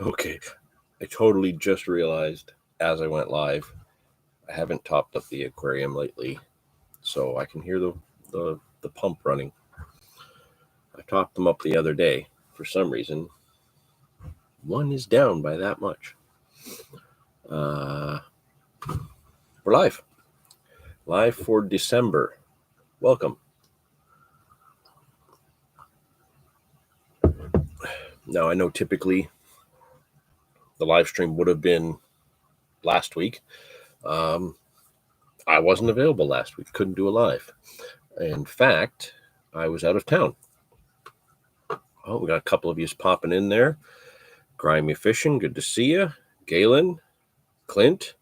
Okay, I totally just realized as I went live, I haven't topped up the aquarium lately, so I can hear the pump running. I topped them up the other day. For some reason, one is down by that much. Uh, we're live for December. Welcome. Now I know typically the live stream would have been last week. Um, I wasn't available last week. Couldn't do a live. In fact, I was out of town. Oh, we got a couple of yous popping in there. Grimy Fishing, good to see you. Galen, Clint,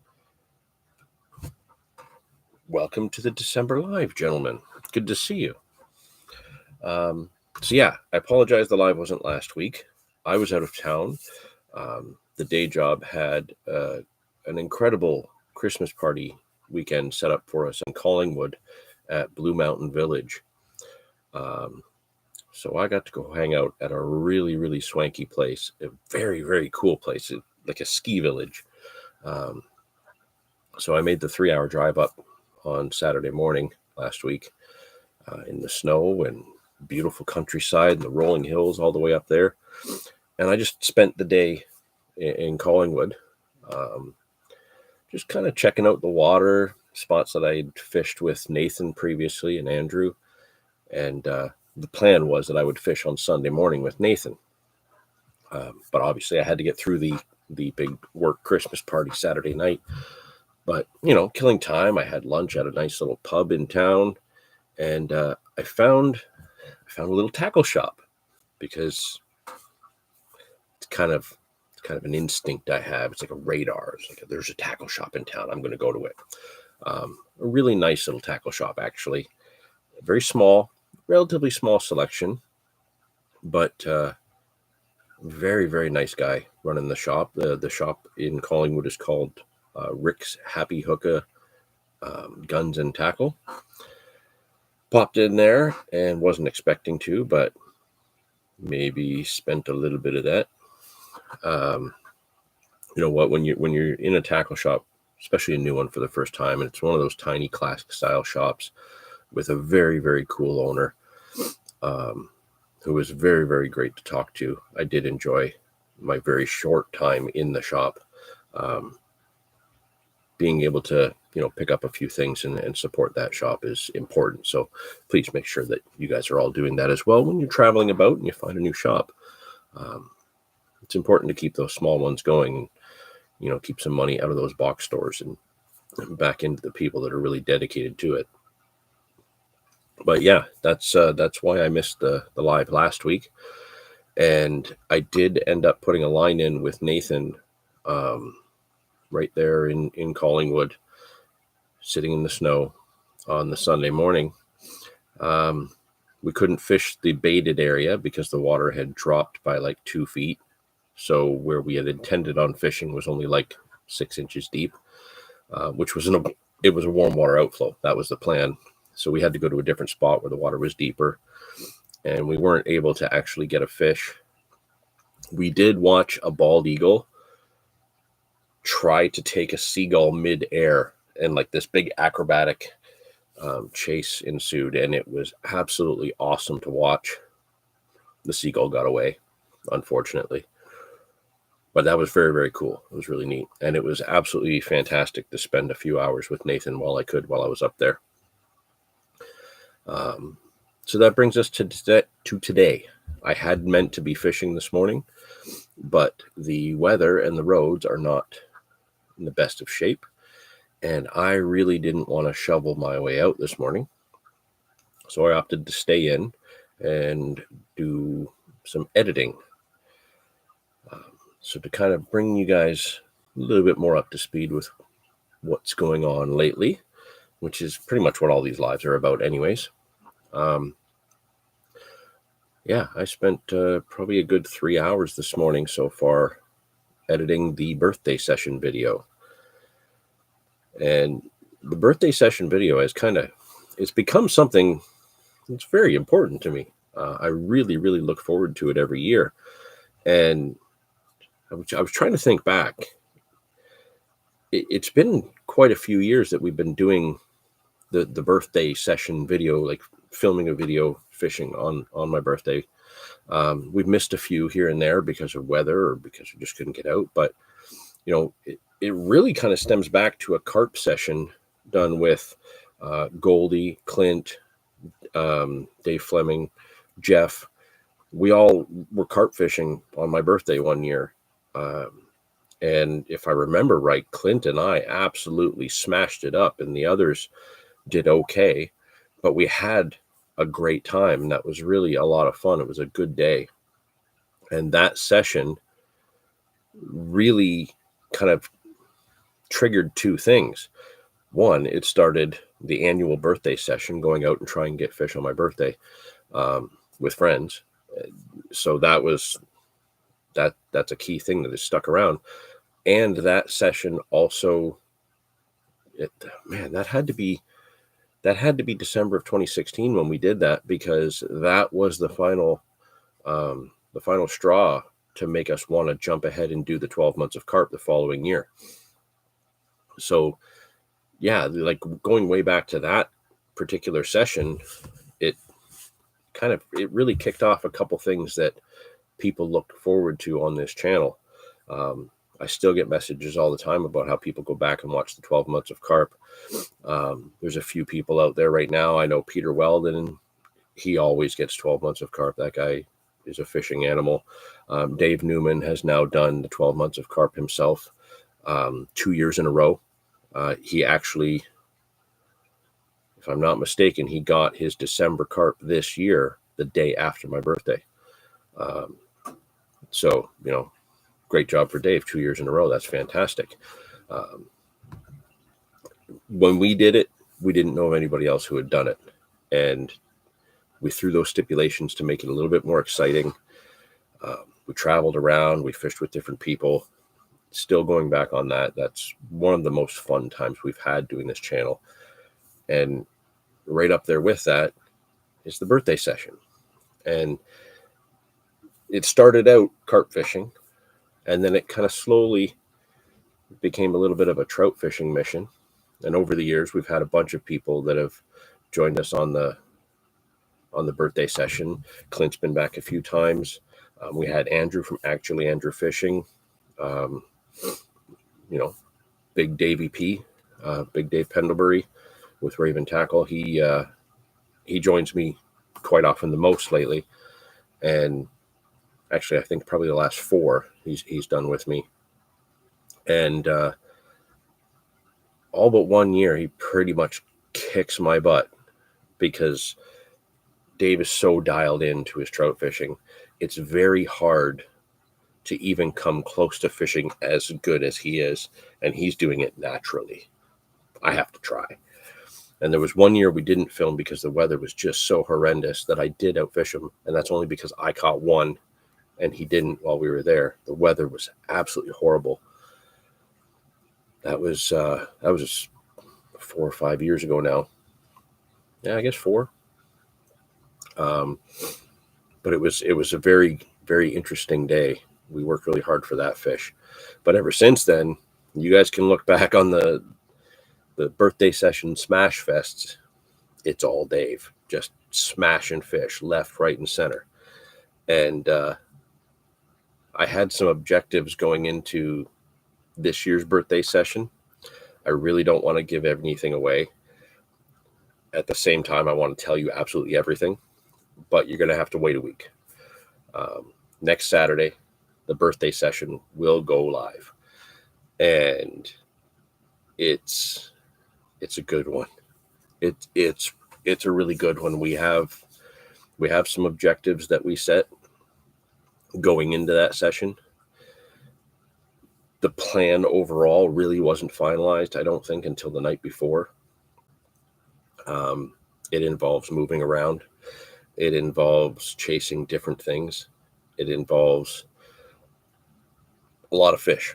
welcome to the December live, gentlemen. Good to see you. So yeah, I apologize the live wasn't last week. I was out of town. The day job had an incredible Christmas party weekend set up for us in Collingwood at Blue Mountain Village. So I got to go hang out at a really, really swanky place, a very, very cool place, like a ski village. So I made the 3-hour drive up on Saturday morning last week in the snow and beautiful countryside and the rolling hills all the way up there. And I just spent the day in Collingwood, just kind of checking out the water, spots that I'd fished with Nathan previously and Andrew. And the plan was that I would fish on Sunday morning with Nathan. But obviously I had to get through the big work Christmas party Saturday night. But, killing time. I had lunch at a nice little pub in town, and I found a little tackle shop because it's kind of an instinct I have. It's like a radar. It's like there's a tackle shop in town. I'm going to go to it. A really nice little tackle shop, actually. Very small, relatively small selection, but very, very nice guy running the shop. The shop in Collingwood is called Rick's Happy Hookah Guns and Tackle. Popped in there and wasn't expecting to, but maybe spent a little bit of that. You know what? When you're in a tackle shop, especially a new one for the first time, and it's one of those tiny classic style shops with a very, very cool owner who was very, very great to talk to. I did enjoy my very short time in the shop. Being able to, pick up a few things and support that shop is important. So please make sure that you guys are all doing that as well when you're traveling about and you find a new shop. It's important to keep those small ones going and, keep some money out of those box stores and back into the people that are really dedicated to it. But yeah, that's why I missed the live last week. And I did end up putting a line in with Nathan right there in Collingwood, sitting in the snow on the Sunday morning. We couldn't fish the baited area because the water had dropped by like 2 feet. So where we had intended on fishing was only like 6 inches deep, which was it was a warm water outflow. That was the plan. So we had to go to a different spot where the water was deeper, and we weren't able to actually get a fish. We did watch a bald eagle try to take a seagull mid-air, and like this big acrobatic chase ensued, and it was absolutely awesome to watch. The seagull got away, unfortunately, but that was very, very cool. It was really neat, and it was absolutely fantastic to spend a few hours with Nathan while I was up there. So that brings us to today. I had meant to be fishing this morning, but the weather and the roads are not in the best of shape, and I really didn't want to shovel my way out this morning. So I opted to stay in and do some editing. So to kind of bring you guys a little bit more up to speed with what's going on lately, which is pretty much what all these lives are about anyways. I spent probably a good 3 hours this morning so far editing the birthday session video. And the birthday session video it's become something that's very important to me. I really, really look forward to it every year. And I was trying to think back. It's been quite a few years that we've been doing the birthday session video, like filming a video fishing on my birthday. We've missed a few here and there because of weather or because we just couldn't get out. But, it really kind of stems back to a carp session done with Goldie, Clint, Dave Fleming, Jeff. We all were carp fishing on my birthday one year. And if I remember right, Clint and I absolutely smashed it up, and the others did okay. But we had a great time, and that was really a lot of fun. It was a good day. And that session really kind of triggered two things. One, it started the annual birthday session, going out and trying to get fish on my birthday with friends. So that's a key thing that has stuck around. And that session also, that had to be December of 2016 when we did that, because that was the final straw to make us want to jump ahead and do the 12 months of carp the following year. So yeah, like going way back to that particular session, it really kicked off a couple things that people look forward to on this channel. I still get messages all the time about how people go back and watch the 12 months of carp. There's a few people out there right now. I know Peter Weldon, he always gets 12 months of carp. That guy is a fishing animal. Dave Newman has now done the 12 months of carp himself 2 years in a row. He actually, if I'm not mistaken, he got his December carp this year the day after my birthday. So, great job for Dave, 2 years in a row. That's fantastic. When we did it, we didn't know of anybody else who had done it. And we threw those stipulations to make it a little bit more exciting. We traveled around, we fished with different people. Still going back on that, that's one of the most fun times we've had doing this channel. And right up there with that is the birthday session. And it started out carp fishing, and then it kind of slowly became a little bit of a trout fishing mission. And over the years, we've had a bunch of people that have joined us on the birthday session. Clint's been back a few times. We had Andrew from Actually Andrew Fishing. Big Davey P, Big Dave Pendlebury with Raven Tackle. He joins me quite often, the most lately. And actually, I think probably the last 4 he's done with me. And all but 1 year, he pretty much kicks my butt, because Dave is so dialed into his trout fishing. It's very hard to even come close to fishing as good as he is, and he's doing it naturally. I have to try. And there was 1 year we didn't film because the weather was just so horrendous that I did outfish him, and that's only because I caught one and he didn't while we were there. The weather was absolutely horrible. That was 4 or 5 years ago now. Yeah, I guess 4. But it was a very, very interesting day. We worked really hard for that fish. But ever since then, you guys can look back on the birthday session smash fests. It's all Dave, just smashing fish left, right, and center. And I had some objectives going into this year's birthday session. I really don't want to give anything away. At the same time, I want to tell you absolutely everything, but you're going to have to wait a week. Next Saturday, the birthday session will go live, and it's a good one. It's a really good one. We have some objectives that we set going into that session. The plan overall really wasn't finalized, I don't think, until the night before. It involves moving around. It involves chasing different things. It involves a lot of fish.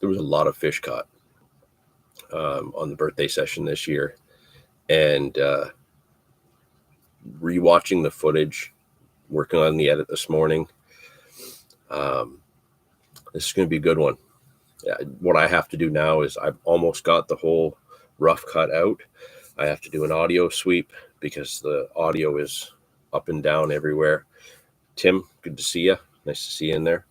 There was a lot of fish caught on the birthday session this year. And rewatching the footage, working on the edit this morning, This is going to be a good one. Yeah, what I have to do now is I've almost got the whole rough cut out. I have to do an audio sweep because the audio is up and down everywhere. Tim, good to see you. Nice to see you in there.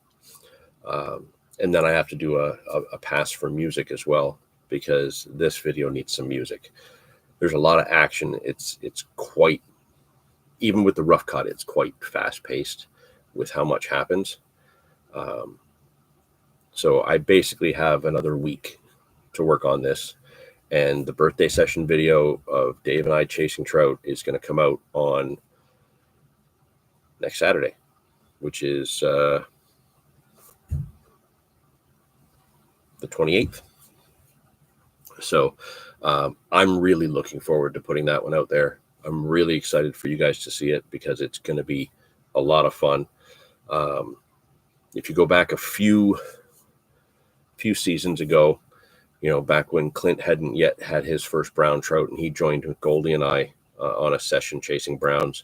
And then I have to do a pass for music as well, because this video needs some music. There's a lot of action. It's quite, even with the rough cut, it's quite fast paced with how much happens. So I basically have another week to work on this. And the birthday session video of Dave and I chasing trout is going to come out on next Saturday, which is the 28th. So I'm really looking forward to putting that one out there. I'm really excited for you guys to see it because it's going to be a lot of fun. If you go back a few seasons ago, back when Clint hadn't yet had his first brown trout and he joined with Goldie and I on a session chasing browns,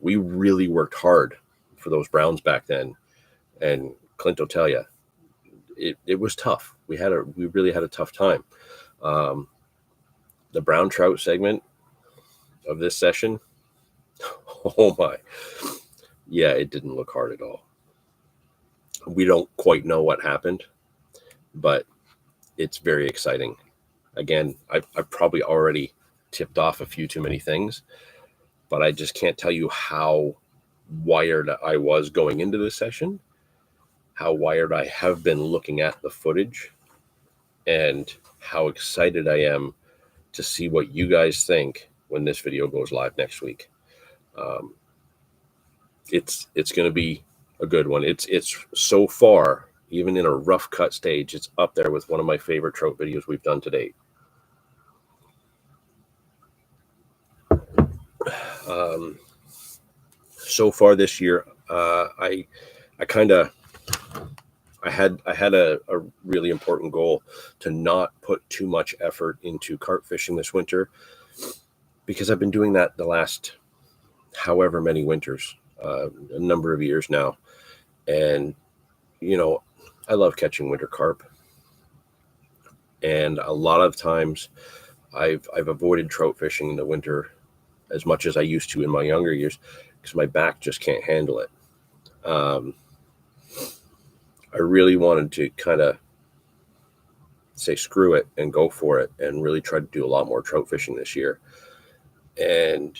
we really worked hard for those browns back then. And Clint will tell you, it was tough. We really had a tough time. The brown trout segment of this session, oh my, yeah, it didn't look hard at all. We don't quite know what happened, but it's very exciting. Again, I've probably already tipped off a few too many things, but I just can't tell you how wired I was going into this session, how wired I have been looking at the footage, and how excited I am to see what you guys think when this video goes live next week. It's going to be a good one. It's so far, even in a rough cut stage, it's up there with one of my favorite trout videos we've done to date. So far this year, I had a really important goal to not put too much effort into carp fishing this winter, because I've been doing that the last however many winters, a number of years now. And, I love catching winter carp. And a lot of times I've avoided trout fishing in the winter as much as I used to in my younger years because my back just can't handle it. I really wanted to kind of say screw it and go for it and really try to do a lot more trout fishing this year. And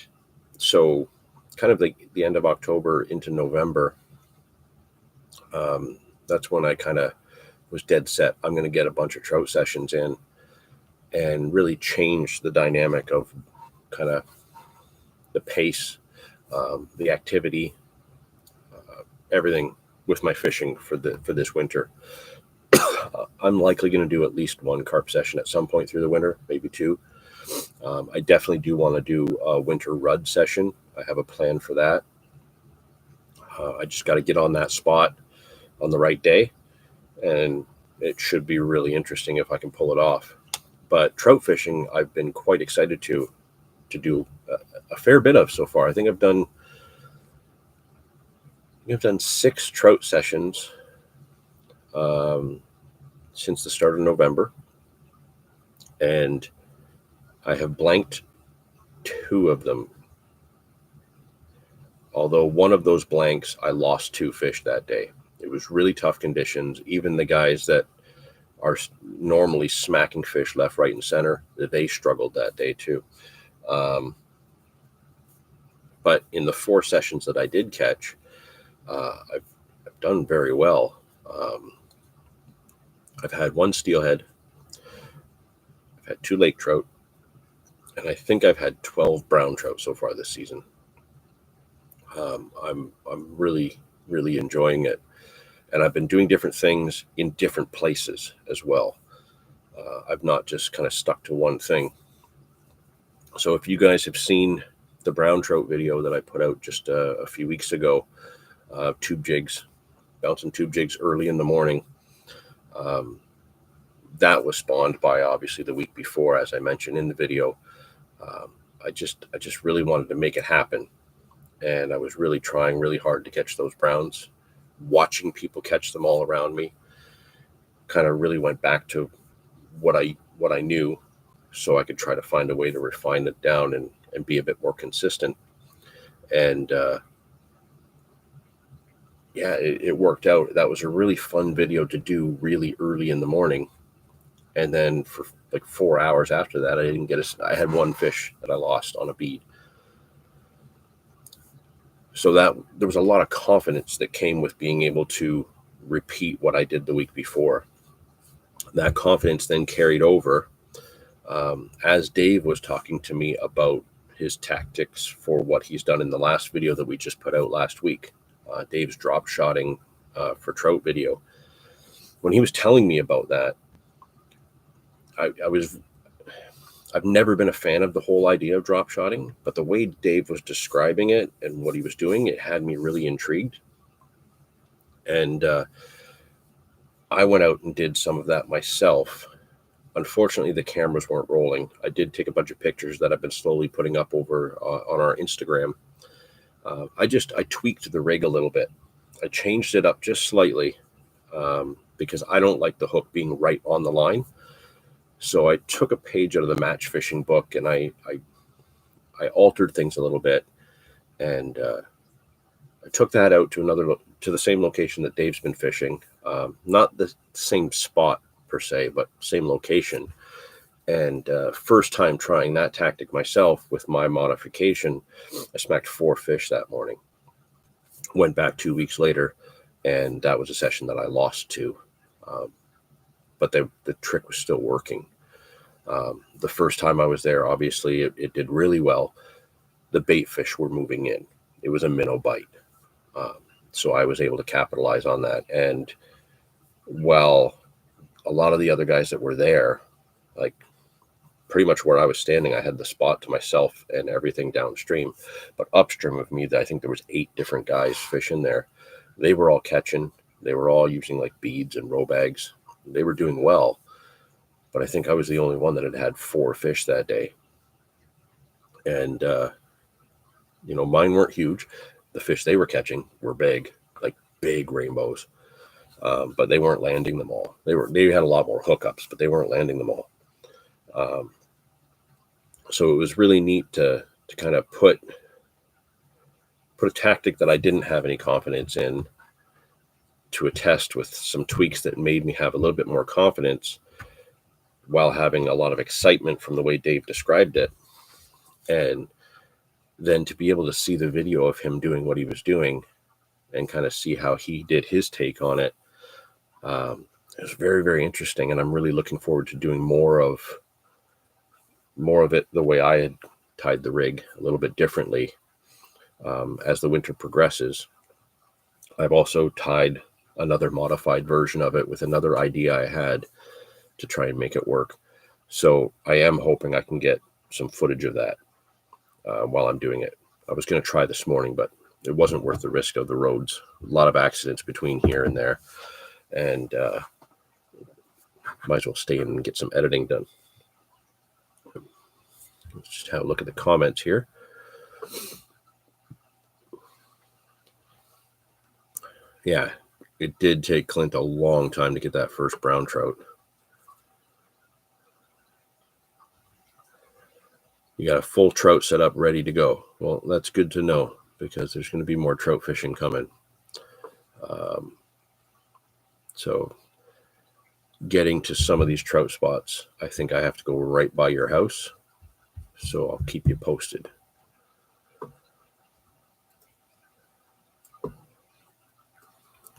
so kind of like the end of October into November, that's when I kind of was dead set. I'm going to get a bunch of trout sessions in and really change the dynamic of kind of the pace, the activity, everything with my fishing for this winter. I'm likely going to do at least one carp session at some point through the winter, maybe two. I definitely do want to do a winter rud session. I have a plan for that. I just got to get on that spot on the right day, and it should be really interesting if I can pull it off. But trout fishing, I've been quite excited to do a fair bit of so far. I think I've done 6 trout sessions since the start of November, and I have blanked 2 of them. Although one of those blanks, I lost 2 fish that day. It was really tough conditions. Even the guys that are normally smacking fish left, right, and center, they struggled that day too. But in the 4 sessions that I did catch, I've done very well. I've had 1 steelhead, I've had 2 lake trout, and I think I've had 12 brown trout so far this season. I'm really, really enjoying it. And I've been doing different things in different places as well. I've not just kind of stuck to one thing. So if you guys have seen the brown trout video that I put out just a few weeks ago, tube jigs, bouncing tube jigs early in the morning, that was spawned by obviously the week before, as I mentioned in the video. I just really wanted to make it happen. And I was really trying really hard to catch those browns. watching people catch them all around me, kind of really went back to what I knew, so I could try to find a way to refine it down and be a bit more consistent. And yeah, it worked out. That was a really fun video to do really early in the morning. And then for like 4 hours after that, I had one fish that I lost on a bead. So that there was a lot of confidence that came with being able to repeat what I did the week before. That confidence then carried over as Dave was talking to me about his tactics for what he's done in the last video that we just put out last week. Dave's drop shotting for trout video. When he was telling me about that, I've never been a fan of the whole idea of drop shotting, but the way Dave was describing it and what he was doing, it had me really intrigued. And I went out and did some of that myself. Unfortunately, the cameras weren't rolling. I did take a bunch of pictures that I've been slowly putting up over on our Instagram. I tweaked the rig a little bit. I changed it up just slightly because I don't like the hook being right on the line. So I took a page out of the match fishing book and I altered things a little bit, and I took that out to the same location that Dave's been fishing, not the same spot per se, but same location. And first time trying that tactic myself with my modification, I smacked 4 fish that morning. Went back 2 weeks later, and that was a session that I lost 2. But the trick was still working. The first time I was there, obviously, it did really well. The bait fish were moving in. It was a minnow bite. So I was able to capitalize on that. And while a lot of the other guys that were there, like pretty much where I was standing, I had the spot to myself and everything downstream. But upstream of me, I think there was 8 different guys fishing there. They were all catching. They were all using like beads and row bags. They were doing well, but I think I was the only one that had 4 fish that day. And, mine weren't huge. The fish they were catching were big, like big rainbows, but they weren't landing them all. They had a lot more hookups, but they weren't landing them all. So it was really neat to kind of put a tactic that I didn't have any confidence in to a test with some tweaks that made me have a little bit more confidence while having a lot of excitement from the way Dave described it. And then to be able to see the video of him doing what he was doing and kind of see how he did his take on it, it was very, very interesting. And I'm really looking forward to doing more of it the way I had tied the rig, a little bit differently as the winter progresses. I've also tied another modified version of it with another idea I had to try and make it work. So I am hoping I can get some footage of that while I'm doing it. I was going to try this morning, but it wasn't worth the risk of the roads. A lot of accidents between here and there, and might as well stay in and get some editing done. Let's just have a look at the comments here. Yeah, it did take Clint a long time to get that first brown trout. You got a full trout set up ready to go. Well, that's good to know because there's going to be more trout fishing coming. So getting to some of these trout spots, I think I have to go right by your house. So I'll keep you posted.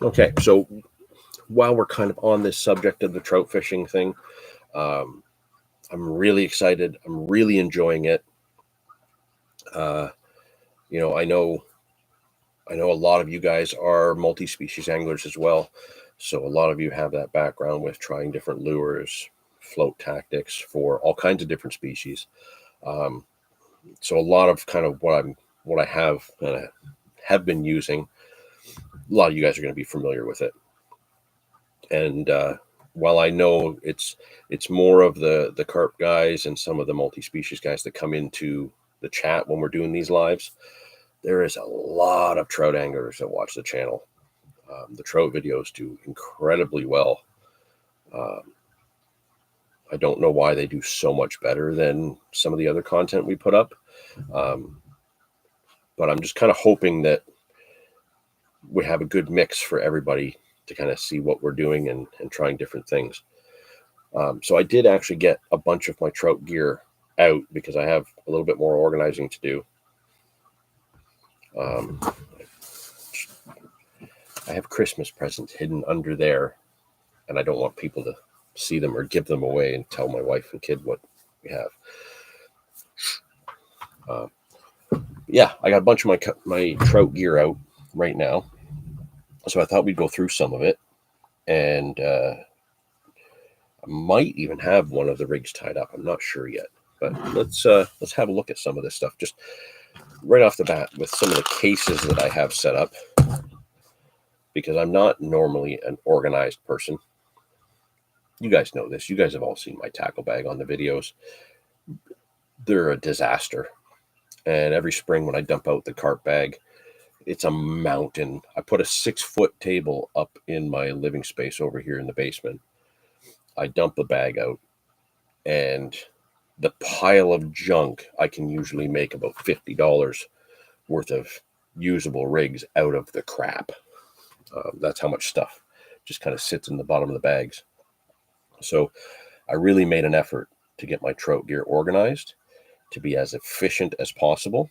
Okay, so while we're kind of on this subject of the trout fishing thing, I'm really excited. I'm really enjoying it. I know a lot of you guys are multi-species anglers as well. So a lot of you have that background with trying different lures, float tactics for all kinds of different species. So a lot of kind of what I have been using, a lot of you guys are going to be familiar with it. And while I know it's more of the carp guys and some of the multi-species guys that come into the chat when we're doing these lives, there is a lot of trout anglers that watch the channel. The trout videos do incredibly well. I don't know why they do so much better than some of the other content we put up. But I'm just kind of hoping that we have a good mix for everybody to kind of see what we're doing and trying different things. So I did actually get a bunch of my trout gear out because I have a little bit more organizing to do. I have Christmas presents hidden under there, and I don't want people to see them or give them away and tell my wife and kid what we have. Yeah, I got a bunch of my trout gear out right now, so I thought we'd go through some of it, and I might even have one of the rigs tied up. I'm not sure yet, but let's have a look at some of this stuff just right off the bat with some of the cases that I have set up, because I'm not normally an organized person. You guys know this. You guys have all seen my tackle bag on the videos. They're a disaster. And every spring when I dump out the carp bag, it's a mountain. I put a 6-foot table up in my living space over here in the basement. I dump the bag out, and the pile of junk, I can usually make about $50 worth of usable rigs out of the crap. That's how much stuff just kind of sits in the bottom of the bags. So I really made an effort to get my trout gear organized to be as efficient as possible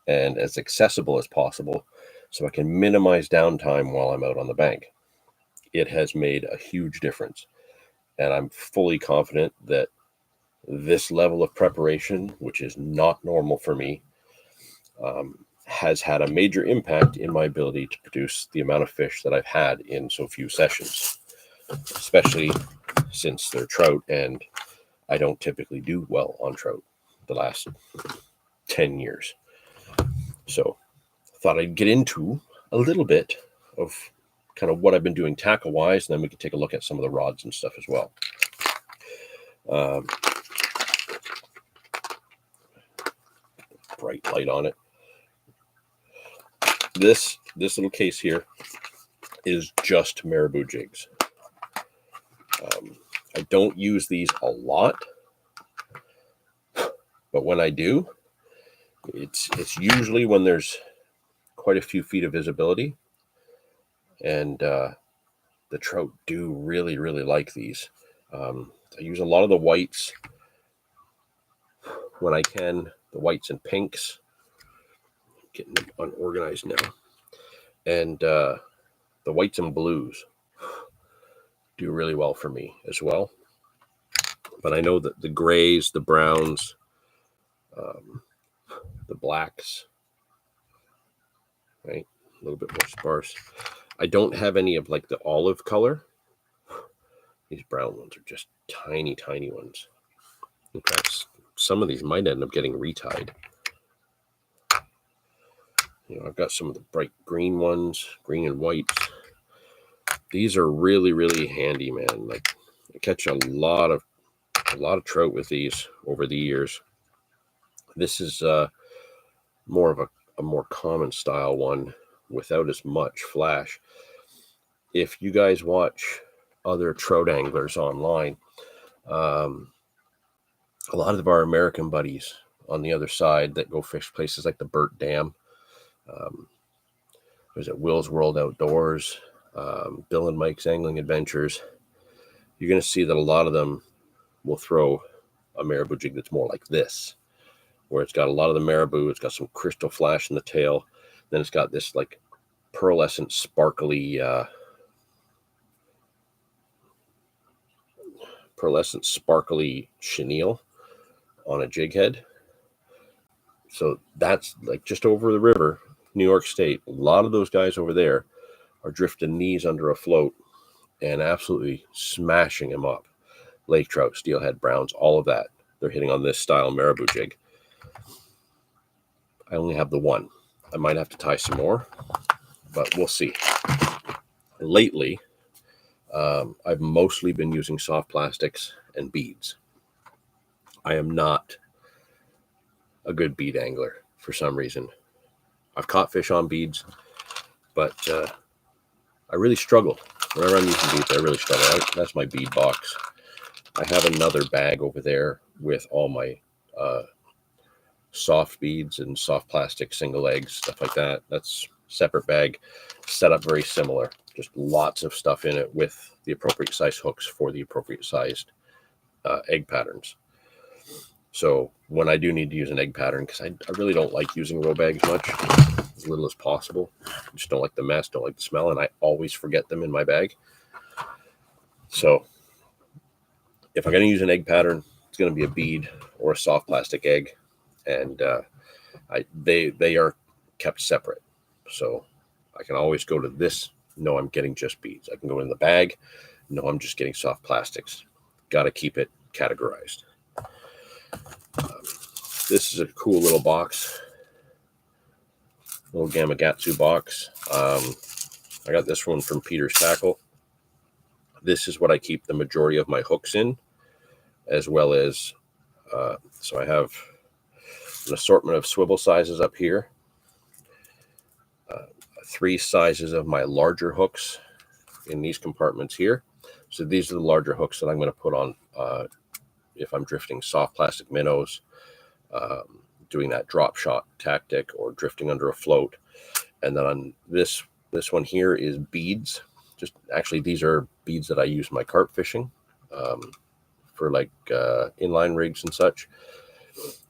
and as accessible as possible, so I can minimize downtime while I'm out on the bank. It has made a huge difference, and I'm fully confident that this level of preparation, which is not normal for me, has had a major impact in my ability to produce the amount of fish that I've had in so few sessions, especially since they're trout, and I don't typically do well on trout the last 10 years. So I thought I'd get into a little bit of kind of what I've been doing tackle wise, and then we can take a look at some of the rods and stuff as well. Bright light on it. This little case here is just marabou jigs. I don't use these a lot, but when I do, it's usually when there's quite a few feet of visibility, and the trout do really like these. I use a lot of the whites when I can, the whites and pinks. Getting them unorganized now, and the whites and blues do really well for me as well. But I know that the grays, the browns, the blacks, right, a little bit more sparse. I don't have any of like the olive color. These brown ones are just tiny ones. In fact, some of these might end up getting retied. You know, I've got some of the bright green ones, green and white. These are really handy, man. Like, I catch a lot of trout with these over the years. This is more of a more common style one without as much flash. If you guys watch other trout anglers online, a lot of our American buddies on the other side that go fish places like the Burt Dam, there's at Will's World Outdoors, Bill and Mike's Angling Adventures, you're going to see that a lot of them will throw a marabou jig that's more like this, where it's got a lot of the marabou, it's got some crystal flash in the tail, then it's got this like pearlescent sparkly chenille on a jig head. So that's like just over the river, New York State. A lot of those guys over there are drifting these under a float and absolutely smashing them up. Lake trout, steelhead, browns, all of that. They're hitting on this style marabou jig. I only have the one. I might have to tie some more, but we'll see. Lately, I've mostly been using soft plastics and beads. I am not a good bead angler for some reason. I've caught fish on beads, but I really struggle. Whenever I'm using beads, I really struggle. That's my bead box. I have another bag over there with all my soft beads and soft plastic single eggs, stuff like that. That's separate bag, set up very similar. Just lots of stuff in it with the appropriate size hooks for the appropriate sized egg patterns. So when I do need to use an egg pattern, because I really don't like using row bags much, as little as possible. I just don't like the mess, don't like the smell, and I always forget them in my bag. So if I'm going to use an egg pattern, it's going to be a bead or a soft plastic egg, and they are kept separate. So I can always go to this. No, I'm getting just beads. I can go in the bag. No, I'm just getting soft plastics. Got to keep it categorized. This is a cool little box, little Gamakatsu box. I got this one from Peter's Tackle. This is what I keep the majority of my hooks in, as well as, so I have an assortment of swivel sizes up here, 3 sizes of my larger hooks in these compartments here. So these are the larger hooks that I'm going to put on if I'm drifting soft plastic minnows, doing that drop shot tactic, or drifting under a float. And then on this one here is beads. Just actually, these are beads that I use in my carp fishing for like inline rigs and such.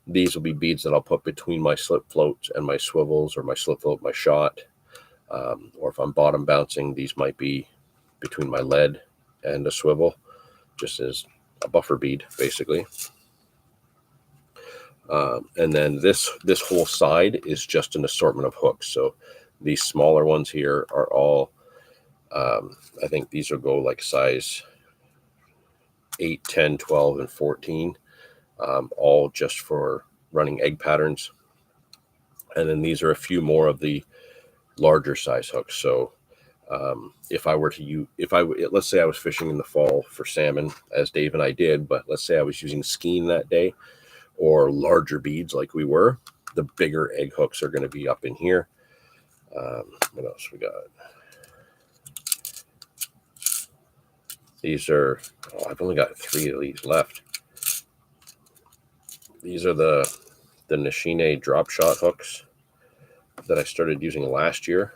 These will be beads that I'll put between my slip floats and my swivels, or my slip float, my shot. Or if I'm bottom bouncing, these might be between my lead and a swivel, just as a buffer bead, basically. And then this whole side is just an assortment of hooks. So these smaller ones here are all, I think these will go like size 8, 10, 12, and 14, all just for running egg patterns. And then these are a few more of the larger size hooks. So if I were to use, let's say I was fishing in the fall for salmon, as Dave and I did, but let's say I was using skein that day, or larger beads like we were, the bigger egg hooks are going to be up in here. What else we got? These are, I've only got 3 of these left. These are the Nishine drop shot hooks that I started using last year.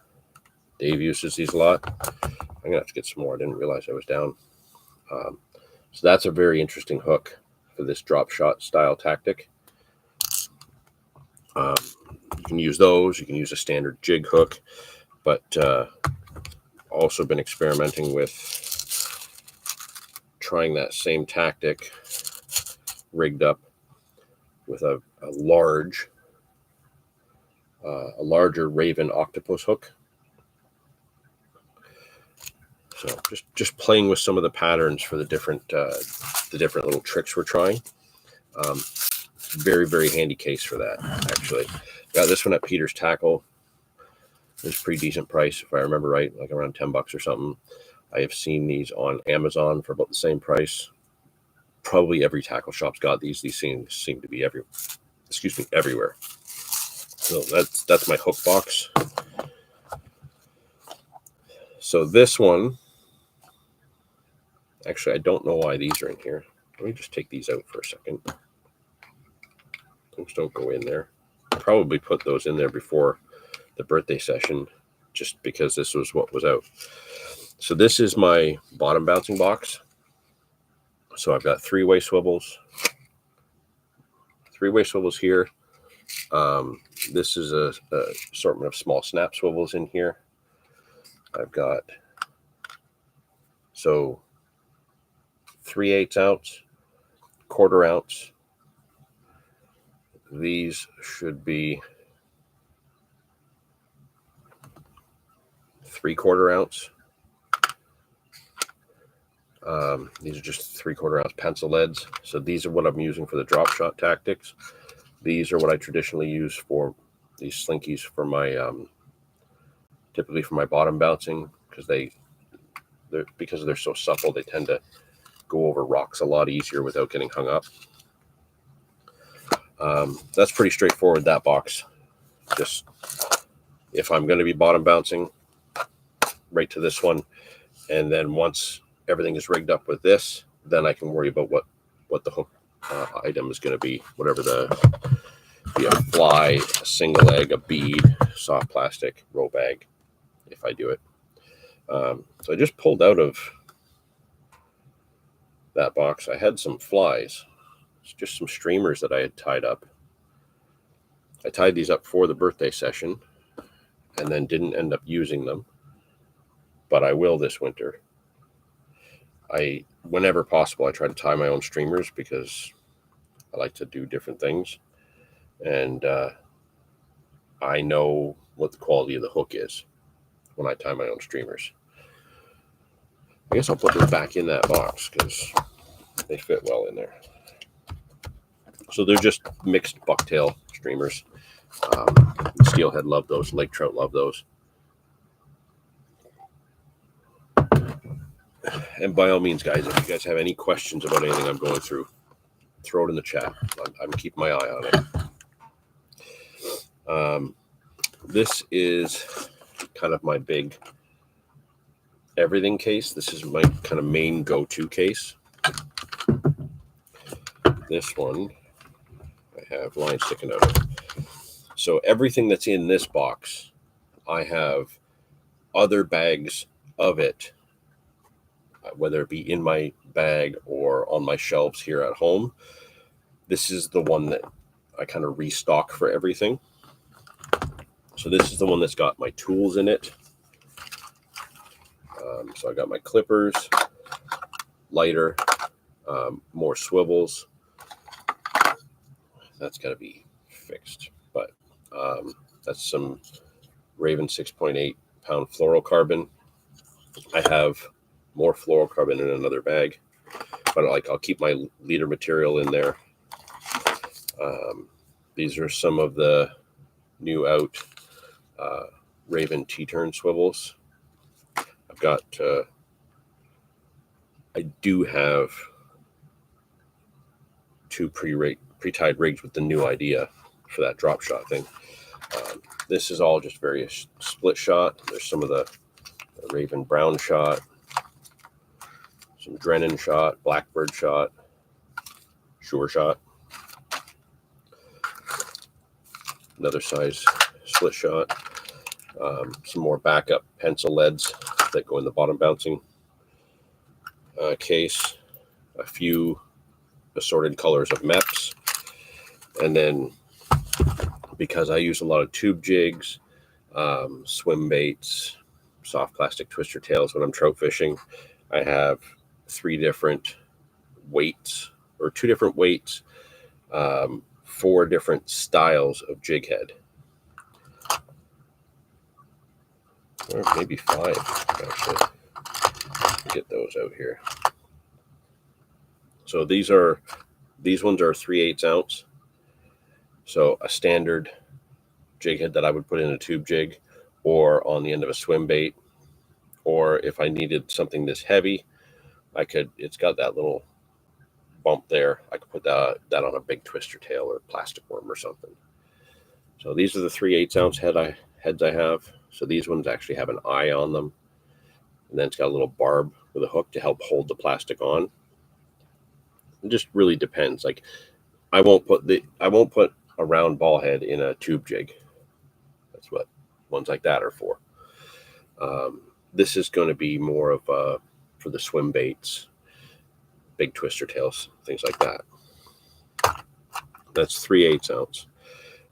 Dave uses these a lot. I'm going to have to get some more. I didn't realize I was down. So that's a very interesting hook for this drop shot style tactic. You can use those. You can use a standard jig hook, but also been experimenting with trying that same tactic rigged up with a larger Raven octopus hook. So just playing with some of the patterns for the different little tricks we're trying. Very, very handy case for that, actually. Got this one at Peter's Tackle. It's a pretty decent price, if I remember right, like around $10 or something. I have seen these on Amazon for about the same price. Probably every tackle shop's got these. These seem to be everywhere. So that's my hook box. So this one, actually, I don't know why these are in here. Let me just take these out for a second. Those don't go in there. Probably put those in there before the birthday session, just because this was what was out. So this is my bottom bouncing box. So I've got 3-way swivels. 3-way swivels here. This is a assortment of small snap swivels in here. I've got 3/8 ounce, 1/4 ounce. These should be 3/4 ounce. These are just 3/4 ounce pencil leads. So these are what I'm using for the drop shot tactics. These are what I traditionally use for these slinkies for my, typically for my bottom bouncing, because they're so supple, they tend to go over rocks a lot easier without getting hung up. That's pretty straightforward, that box. Just if I'm going to be bottom bouncing, right to this one. And then once everything is rigged up with this, then I can worry about what the hook item is going to be, whatever be a fly, a single egg, a bead, soft plastic, row bag, if I do it. So I just pulled out of that box. I had some flies. It's just some streamers that I had tied up. I tied these up for the birthday session and then didn't end up using them, but I will this winter. Whenever possible, I try to tie my own streamers because I like to do different things. And I know what the quality of the hook is when I tie my own streamers. I guess I'll put them back in that box because they fit well in there. So they're just mixed bucktail streamers. Steelhead love those. Lake trout love those. And by all means, guys, if you guys have any questions about anything I'm going through, throw it in the chat. I'm keeping my eye on it. This is kind of my big everything case. This is my kind of main go-to case. This one, I have lines sticking out of it. So everything that's in this box, I have other bags of it, whether it be in my bag or on my shelves here at home. This is the one that I kind of restock for everything. So this is the one that's got my tools in it. So I got my clippers, lighter, more swivels. That's got to be fixed, but that's some Raven 6.8 pound fluorocarbon. I have more fluorocarbon in another bag, but I'll keep my leader material in there. These are some of the new out Raven T-turn swivels. I've got I do have 2 pre-tied rigs with the new idea for that drop shot thing. This is all just various split shot. There's some of the Raven brown shot, some Drennan shot, Blackbird shot, Sure shot, another size split shot, some more backup pencil leads that go in the bottom bouncing case, a few assorted colors of MEPs, and then because I use a lot of tube jigs, swim baits, soft plastic twister tails when I'm trout fishing, I have 3 different weights or 2 different weights, 4 different styles of jig head, or maybe 5 actually. Get those out here. So these ones are 3/8 ounce. So a standard jig head that I would put in a tube jig or on the end of a swim bait, or if I needed something this heavy, it's got that little bump there. I could put that on a big twister tail or plastic worm or something. So these are the 3/8 ounce heads I have. So these ones actually have an eye on them. And then it's got a little barb with a hook to help hold the plastic on. It just really depends. Like I won't put a round ball head in a tube jig. That's what ones like that are for. This is going to be more of for the swim baits, big twister tails, things like that. That's 3/8 ounce.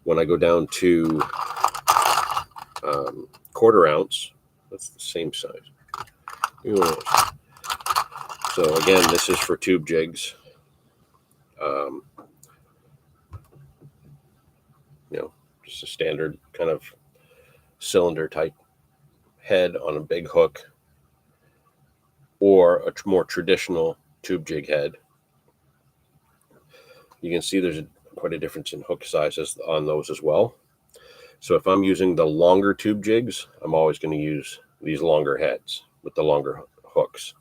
When I go down to 1/4 ounce, that's the same size. So again, this is for tube jigs. Just a standard kind of cylinder type head on a big hook, or a more traditional tube jig head. You can see there's quite a difference in hook sizes on those as well. So if I'm using the longer tube jigs, I'm always going to use these longer heads with the longer hooks.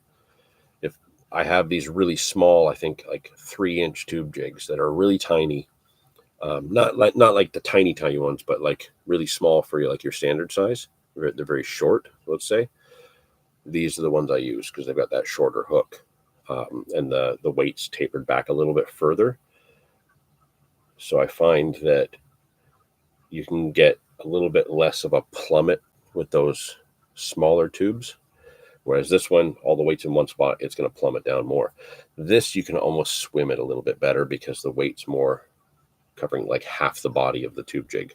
If I have these really small, I think like 3-inch tube jigs that are really tiny, not like the tiny ones, but like really small for like your standard size. They're very short, let's say. these are the ones I use because they've got that shorter hook, and the weight's tapered back a little bit further. So I find that you can get a little bit less of a plummet with those smaller tubes. Whereas this one, all the weight's in one spot, it's going to plummet down more. This, you can almost swim it a little bit better because the weight's more, covering like half the body of the tube jig.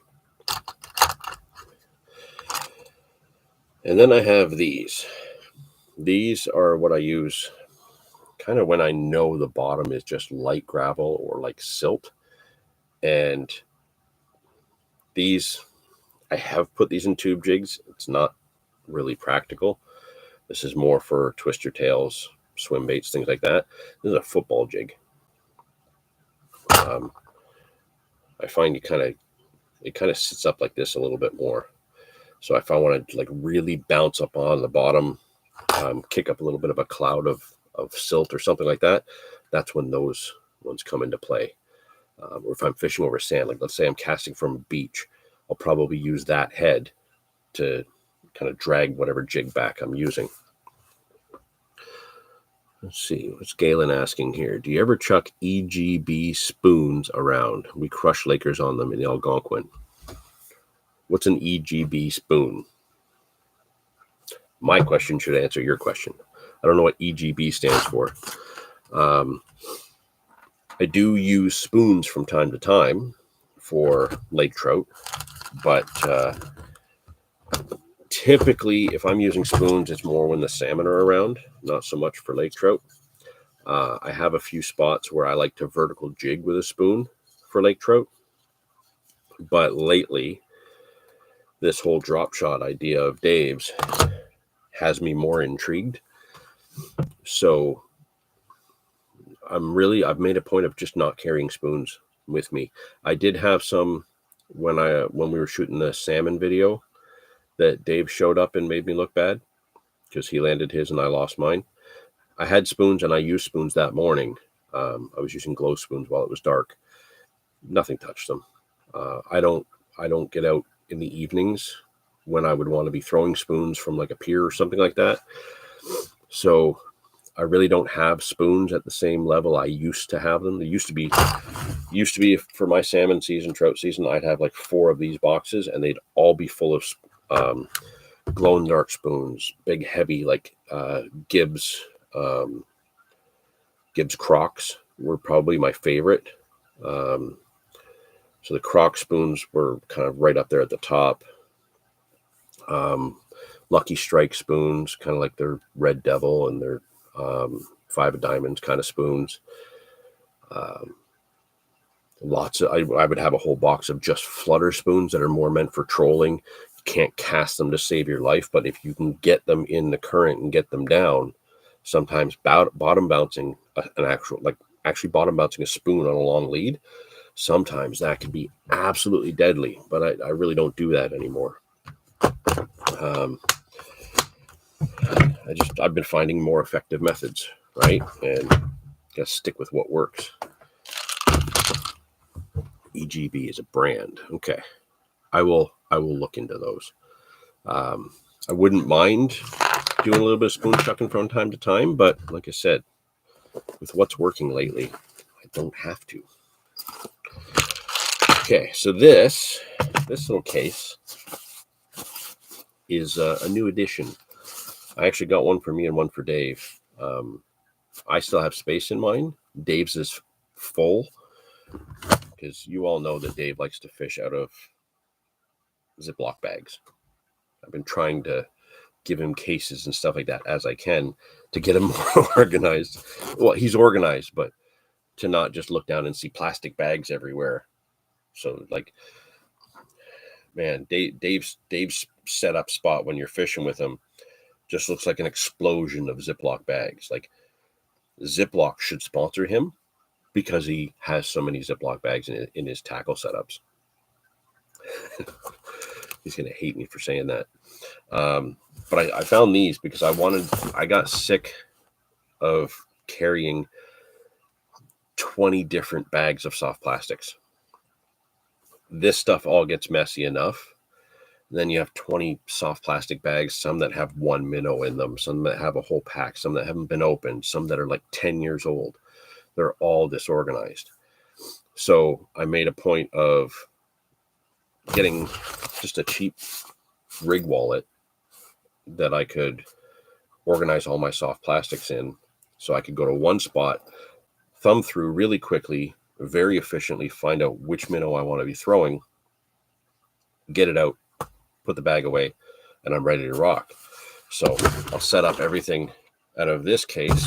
And then I have these. These are what I use kind of when I know the bottom is just light gravel or like silt. And these, I have put these in tube jigs. It's not really practical. This is more for twist your tails, swim baits, things like that. This is a football jig. I find it kind of sits up like this a little bit more. So if I want to like really bounce up on the bottom, kick up a little bit of a cloud of silt or something like that, that's when those ones come into play. Or if I'm fishing over sand, like let's say I'm casting from a beach, I'll probably use that head to kind of drag whatever jig back I'm using. Let's see, what's Galen asking here? Do you ever chuck EGB spoons around? We crush Lakers on them in the Algonquin. What's an EGB spoon? My question should answer your question. I don't know what EGB stands for. I do use spoons from time to time for lake trout, but typically if I'm using spoons, it's more when the salmon are around, not so much for lake trout. I have a few spots where I like to vertical jig with a spoon for lake trout, but lately this whole drop shot idea of Dave's has me more intrigued. So I've made a point of just not carrying spoons with me. I did have some when we were shooting the salmon video that Dave showed up and made me look bad because he landed his and I lost mine. I had spoons and I used spoons that morning. I was using glow spoons while it was dark. Nothing touched them. I don't get out in the evenings when I would want to be throwing spoons from like a pier or something like that. So I really don't have spoons at the same level I used to have them. They used to be for my salmon season, trout season, I'd have like 4 of these boxes and they'd all be full of glow in the dark spoons, big heavy like Gibbs Crocs were probably my favorite. So the Croc spoons were kind of right up there at the top. Lucky Strike spoons, kind of like their Red Devil and their 5 of Diamonds kind of spoons. I would have a whole box of just flutter spoons that are more meant for trolling. You can't cast them to save your life, but if you can get them in the current and get them down, sometimes bottom bouncing actually bottom bouncing a spoon on a long lead, sometimes that can be absolutely deadly, but I really don't do that anymore. I've been finding more effective methods, right? And gotta stick with what works. EGB is a brand. Okay. I will look into those. I wouldn't mind doing a little bit of spoon chucking from time to time, but like I said, with what's working lately, I don't have to. Okay, so this little case is a new addition. I actually got one for me and one for Dave. I still have space in mine. Dave's is full because you all know that Dave likes to fish out of Ziploc bags. I've been trying to give him cases and stuff like that as I can to get him more organized. Well, he's organized, but to not just look down and see plastic bags everywhere. So like, man, Dave's setup spot when you're fishing with him just looks like an explosion of Ziploc bags. Like Ziploc should sponsor him because he has so many Ziploc bags in his tackle setups. He's going to hate me for saying that. But I found these because I got sick of carrying 20 different bags of soft plastics. This stuff all gets messy enough Then you have 20 soft plastic bags, some that have one minnow in them, some that have a whole pack, some that haven't been opened, some that are like 10 years old. They're all disorganized. So I made a point of getting just a cheap rig wallet that I could organize all my soft plastics in, so I could go to one spot, thumb through really quickly, very efficiently, find out which minnow I want to be throwing, get it out, put the bag away, and I'm ready to rock. So I'll set up everything out of this case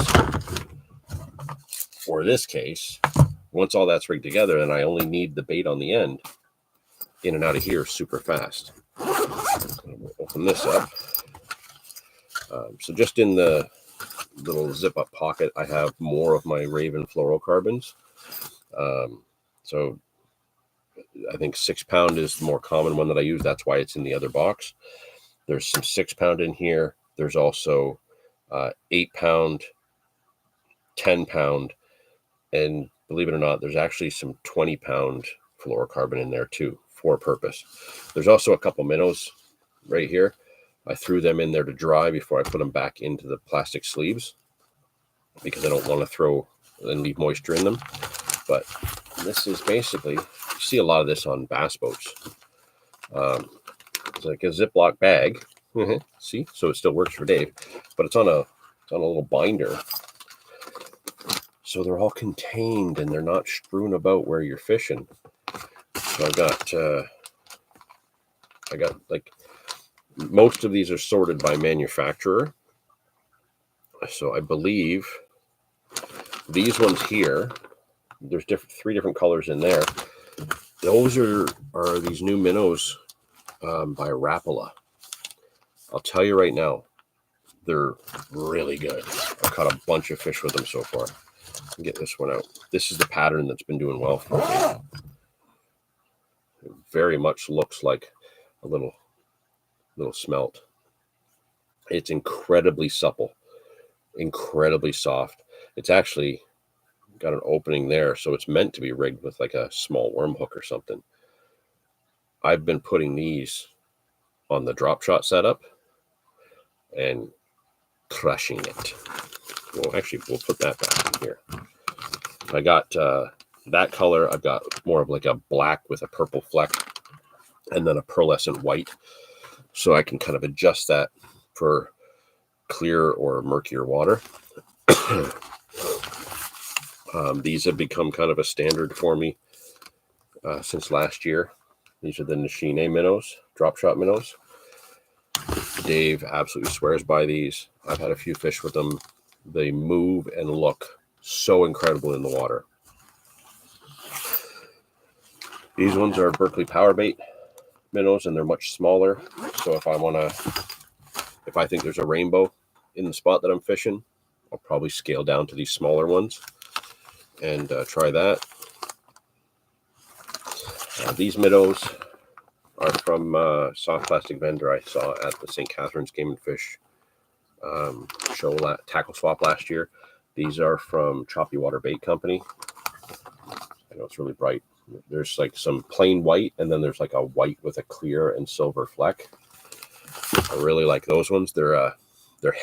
or this case. Once all that's rigged together, and I only need the bait on the end, in and out of here super fast. We'll open this up. So just in the little zip up pocket, I have more of my Raven fluorocarbons. So I think 6 pound is the more common one that I use. That's why it's in the other box. There's some 6 pound in here. There's also 8 pound, 10 pound, and believe it or not, there's actually some 20 pound fluorocarbon in there too, for purpose. There's also a couple minnows right here. I threw them in there to dry before I put them back into the plastic sleeves, because I don't want to throw and leave moisture in them. But this is basically, you see a lot of this on bass boats. It's like a Ziploc bag. See, so it still works for Dave, but it's on a little binder, so they're all contained and they're not strewn about where you're fishing. So I got like, most of these are sorted by manufacturer. So I believe these ones here, there's 3 different colors in there. Those are these new minnows by Rapala. I'll tell you right now, they're really good. I've caught a bunch of fish with them so far. Get this one out. This is the pattern that's been doing well for me. It very much looks like a little smelt. It's incredibly supple, incredibly soft. It's actually got an opening there, so it's meant to be rigged with like a small worm hook or something. I've been putting these on the drop shot setup and crushing it. Well, actually, we'll put that back in here. I got that color. I've got more of like a black with a purple fleck, and then a pearlescent white, so I can kind of adjust that for clear or murkier water. These have become kind of a standard for me since last year. These are the Nishine minnows, drop shot minnows. Dave absolutely swears by these. I've had a few fish with them. They move and look so incredible in the water. These ones are Berkeley Power Bait minnows, and they're much smaller. So if I think there's a rainbow in the spot that I'm fishing, I'll probably scale down to these smaller ones and try that. These minnows are from a soft plastic vendor I saw at the St. Catharines Game and Fish show, tackle swap last year. These are from Choppy Water Bait Company. I know it's really bright. There's like some plain white, and then there's like a white with a clear and silver fleck. I really like those ones. They're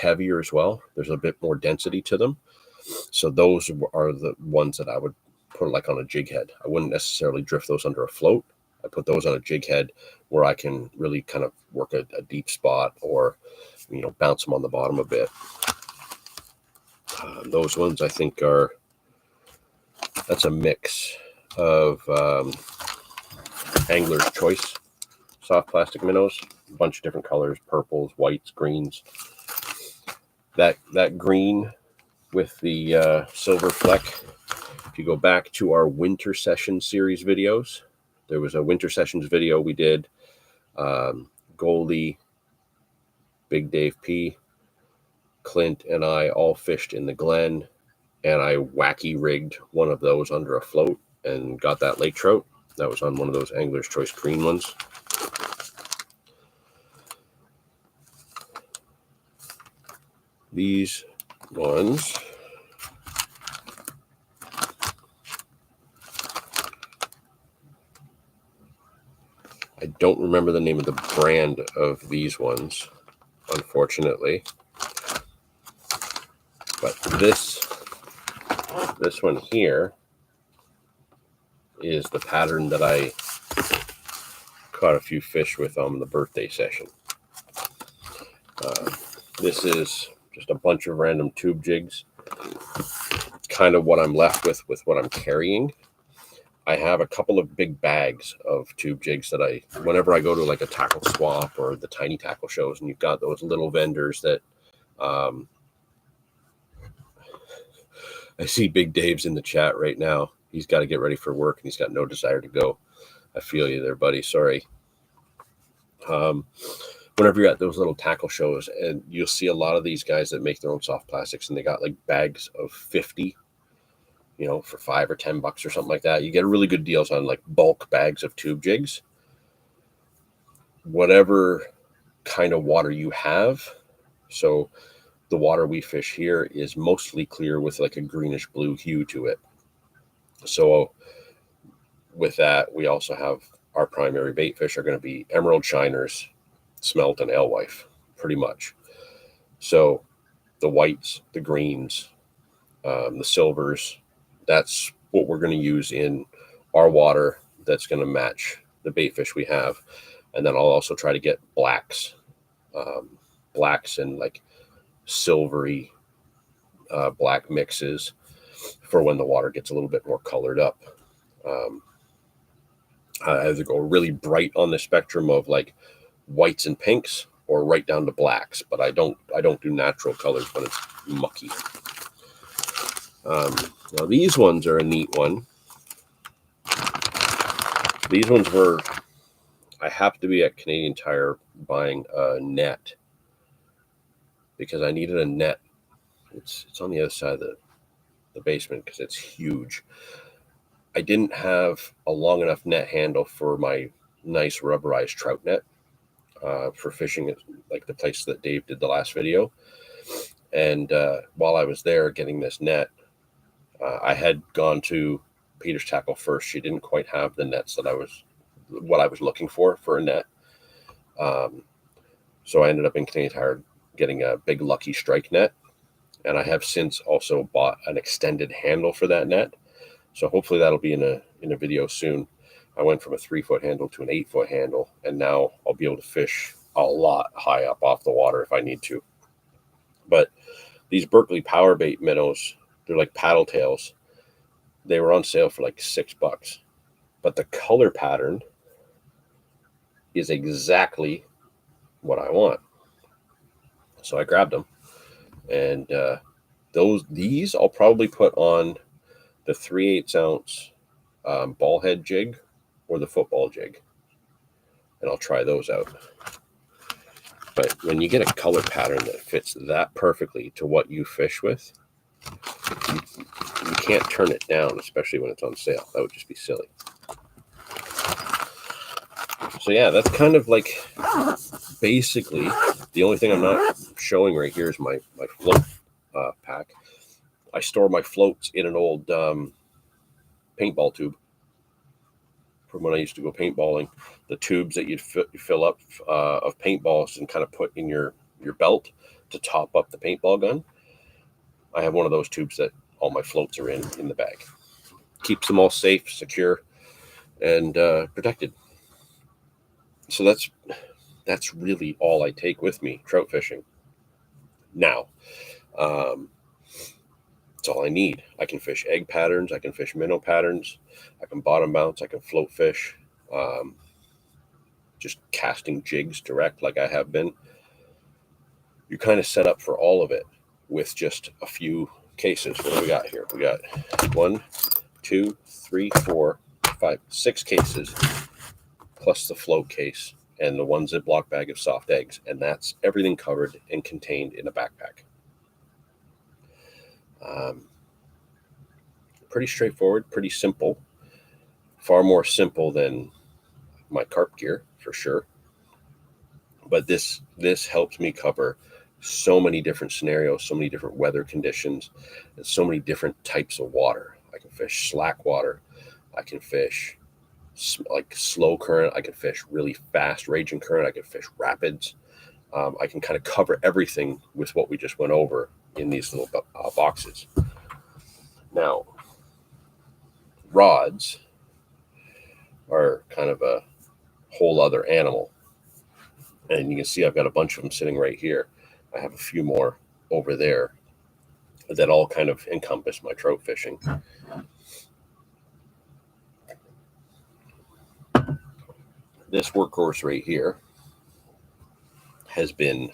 heavier as well. There's a bit more density to them. So those are the ones that I would put like on a jig head. I wouldn't necessarily drift those under a float. I put those on a jig head where I can really kind of work a deep spot, or bounce them on the bottom a bit. Those ones I think that's a mix of Angler's Choice soft plastic minnows, a bunch of different colors, purples, whites, greens. That green with the silver fleck, if you go back to our Winter Session series videos, there was a Winter Sessions video we did. Goldie, Big Dave P, Clint, and I all fished in the Glen, and I wacky rigged one of those under a float and got that lake trout. That was on one of those Angler's Choice green ones. These ones I don't remember the name of the brand of these ones, unfortunately. But this one here is the pattern that I caught a few fish with on the birthday session. This is just a bunch of random tube jigs. It's kind of what I'm left with what I'm carrying. I have a couple of big bags of tube jigs that whenever I go to like a tackle swap or the tiny tackle shows, and you've got those little vendors that, I see Big Dave's in the chat right now. He's got to get ready for work and he's got no desire to go. I feel you there, buddy. Sorry. Whenever you're at those little tackle shows, and you'll see a lot of these guys that make their own soft plastics, and they got like bags of 50, for $5 or $10 or something like that. You get really good deals on like bulk bags of tube jigs. Whatever kind of water you have. So the water we fish here is mostly clear with like a greenish blue hue to it. So with that, we also have our primary bait fish are going to be emerald shiners, smelt, and alewife, pretty much. So the whites, the greens, the silvers, that's what we're going to use in our water that's going to match the bait fish we have. And then I'll also try to get blacks and like silvery black mixes for when the water gets a little bit more colored up. I either go really bright on the spectrum of like whites and pinks or right down to blacks, but I don't do natural colors when it's mucky. Now these ones are a neat one. These ones I happened to be at Canadian Tire buying a net because I needed a net. It's on the other side of the basement because it's huge. I didn't have a long enough net handle for my nice rubberized trout net for fishing at like the place that Dave did the last video. And while I was there getting this net, I had gone to Peter's Tackle first. She didn't quite have the nets that I was looking for a net. So I ended up in Canadian Tire getting a big Lucky Strike net. And I have since also bought an extended handle for that net. So hopefully that'll be in a video soon. I went from a 3-foot handle to an 8-foot handle, and now I'll be able to fish a lot high up off the water if I need to. But these Berkeley Power Bait minnows, they're like paddle tails. They were on sale for like $6, but the color pattern is exactly what I want. So I grabbed them, and these I'll probably put on the 3/8 ounce ball head jig or the football jig, and I'll try those out. But when you get a color pattern that fits that perfectly to what you fish with, you can't turn it down, especially when it's on sale. That would just be silly. So yeah, that's kind of like basically the only thing I'm not showing right here is my float pack. I store my floats in an old paintball tube from when I used to go paintballing. The tubes that you'd fill up of paintballs and kind of put in your belt to top up the paintball gun. I have one of those tubes that all my floats are in the bag. Keeps them all safe, secure, and protected. So that's really all I take with me trout fishing. Now, that's all I need. I can fish egg patterns. I can fish minnow patterns. I can bottom bounce. I can float fish. Just casting jigs direct like I have been. You're kind of set up for all of it with just a few cases. What do we got here? We got 1, 2, 3, 4, 5, 6 cases plus the float case and the 1 Ziploc bag of soft eggs. And that's everything covered and contained in a backpack. Pretty straightforward, pretty simple. Far more simple than my carp gear, for sure. But this helps me cover so many different scenarios, so many different weather conditions, and so many different types of water. I can fish slack water. I can fish like slow current. I can fish really fast raging current. I can fish rapids. I can kind of cover everything with what we just went over in these little boxes. Now, rods are kind of a whole other animal. And you can see I've got a bunch of them sitting right here. I have a few more over there that all kind of encompass my trout fishing. This workhorse right here has been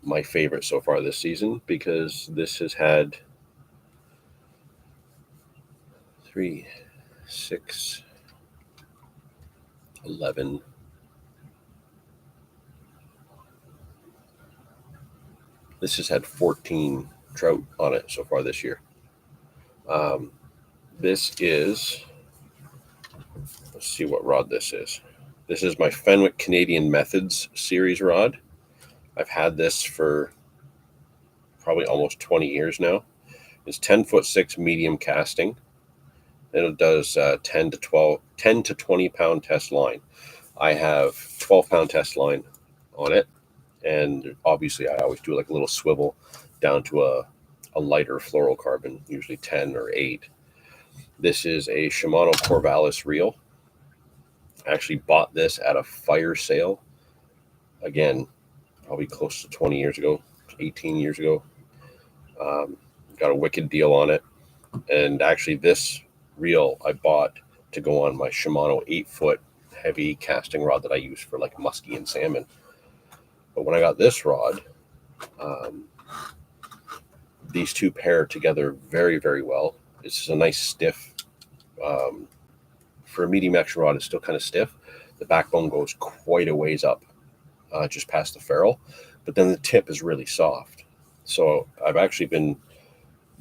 my favorite so far this season because this has had 3, 6, 11. This has had 14 trout on it so far this year. This is, let's see what rod this is. This is my Fenwick Canadian Methods series rod. I've had this for probably almost 20 years now. It's 10'6" medium casting, and it does 10 to 20 pound test line. I have 12-pound test line on it, and obviously I always do like a little swivel down to a lighter fluorocarbon, usually 10 or 8. This is a Shimano Corvallis reel. I actually bought this at a fire sale, again, probably close to 20 years ago, 18 years ago. Got a wicked deal on it. And actually this reel I bought to go on my Shimano 8-foot heavy casting rod that I use for like muskie and salmon. But when I got this rod, these two pair together very, very well. This is a nice stiff, for a medium action rod, it's still kind of stiff. The backbone goes quite a ways up, just past the ferrule, but then the tip is really soft. So I've actually been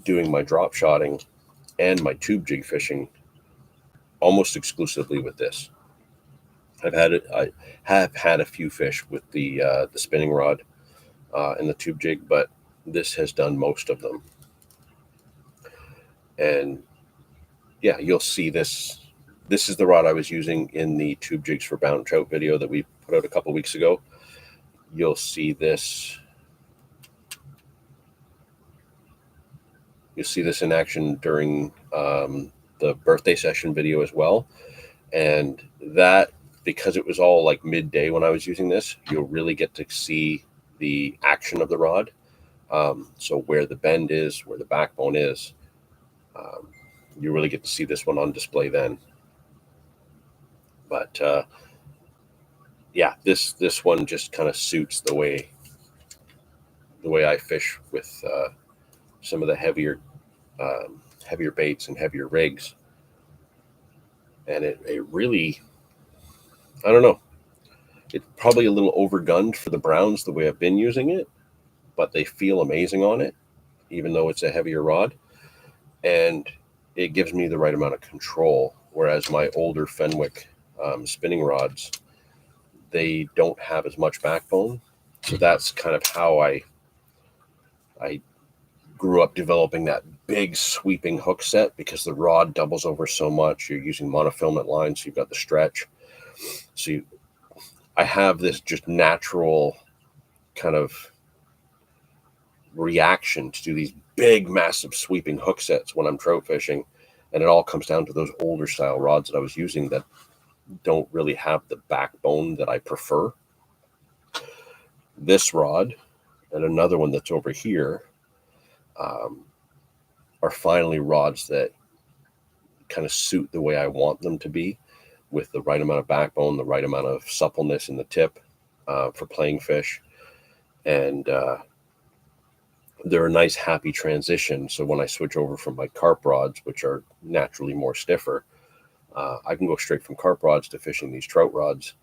doing my drop shotting and my tube jig fishing almost exclusively with this. I have had a few fish with the spinning rod and the tube jig, but this has done most of them. And yeah, you'll see this. This is the rod I was using in the tube jigs for bound trout video that we put out a couple weeks ago. You'll see this. You'll see this in action during the birthday session video as well. And that, because it was all like midday when I was using this, you'll really get to see the action of the rod. So where the bend is, where the backbone is, you really get to see this one on display then. But yeah, this one just kind of suits the way I fish with some of the heavier baits and heavier rigs. And it really, I don't know, it's probably a little overgunned for the browns the way I've been using it, but they feel amazing on it, even though it's a heavier rod. And it gives me the right amount of control, whereas my older Fenwick spinning rods, they don't have as much backbone. So that's kind of how I grew up developing that big sweeping hook set, because the rod doubles over so much. You're using monofilament lines, so you've got the stretch. So I have this just natural kind of reaction to do these big, massive sweeping hook sets when I'm trout fishing. And it all comes down to those older style rods that I was using that don't really have the backbone that I prefer. This rod and another one that's over here are finally rods that kind of suit the way I want them to be, with the right amount of backbone, the right amount of suppleness in the tip for playing fish. And they're a nice, happy transition. So when I switch over from my carp rods, which are naturally more stiffer, I can go straight from carp rods to fishing these trout rods,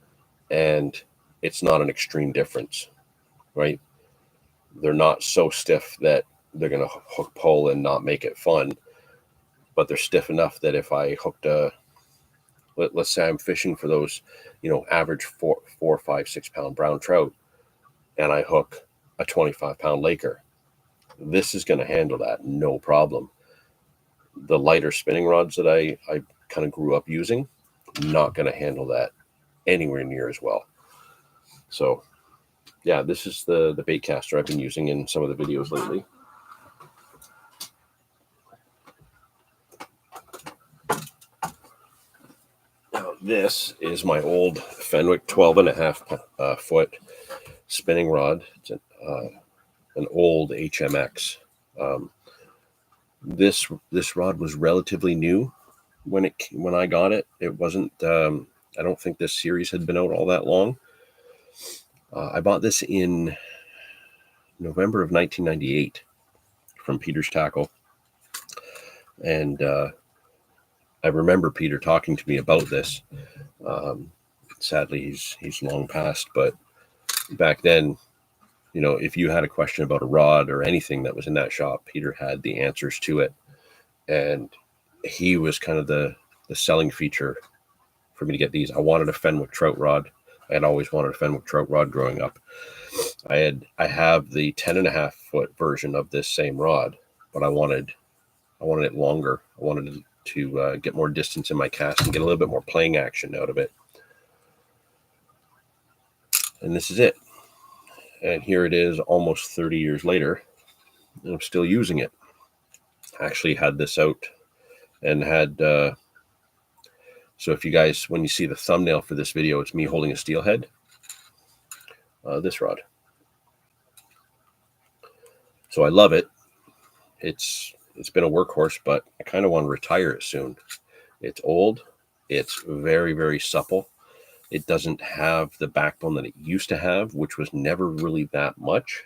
and it's not an extreme difference, right? They're not so stiff that they're going to hook pull and not make it fun, but they're stiff enough that if I hooked let's say I'm fishing for those, average 4, 5, 6 pound brown trout, and I hook a 25-pound Laker, this is going to handle that no problem. The lighter spinning rods that I kind of grew up using, not going to handle that anywhere near as well. So yeah, this is the bait caster I've been using in some of the videos lately. Now, this is my old Fenwick 12.5 foot spinning rod. It's an old HMX. This rod was relatively new when I got it. It wasn't. I don't think this series had been out all that long. I bought this in November of 1998 from Peter's Tackle, and I remember Peter talking to me about this. Sadly, he's long passed, but back then, you know, if you had a question about a rod or anything that was in that shop, Peter had the answers to it, and he was kind of the selling feature for me to get these. I wanted a Fenwick trout rod. I had always wanted a Fenwick trout rod growing up. I have the 10.5 foot version of this same rod, but I wanted it longer. I wanted to get more distance in my cast and get a little bit more playing action out of it. And this is it. And here it is almost 30 years later, and I'm still using it. I actually had this out and had, so if you guys, when you see the thumbnail for this video, it's me holding a steelhead, this rod. So I love it. It's been a workhorse, but I kind of want to retire it soon. It's old. It's very, very supple. It doesn't have the backbone that it used to have, which was never really that much.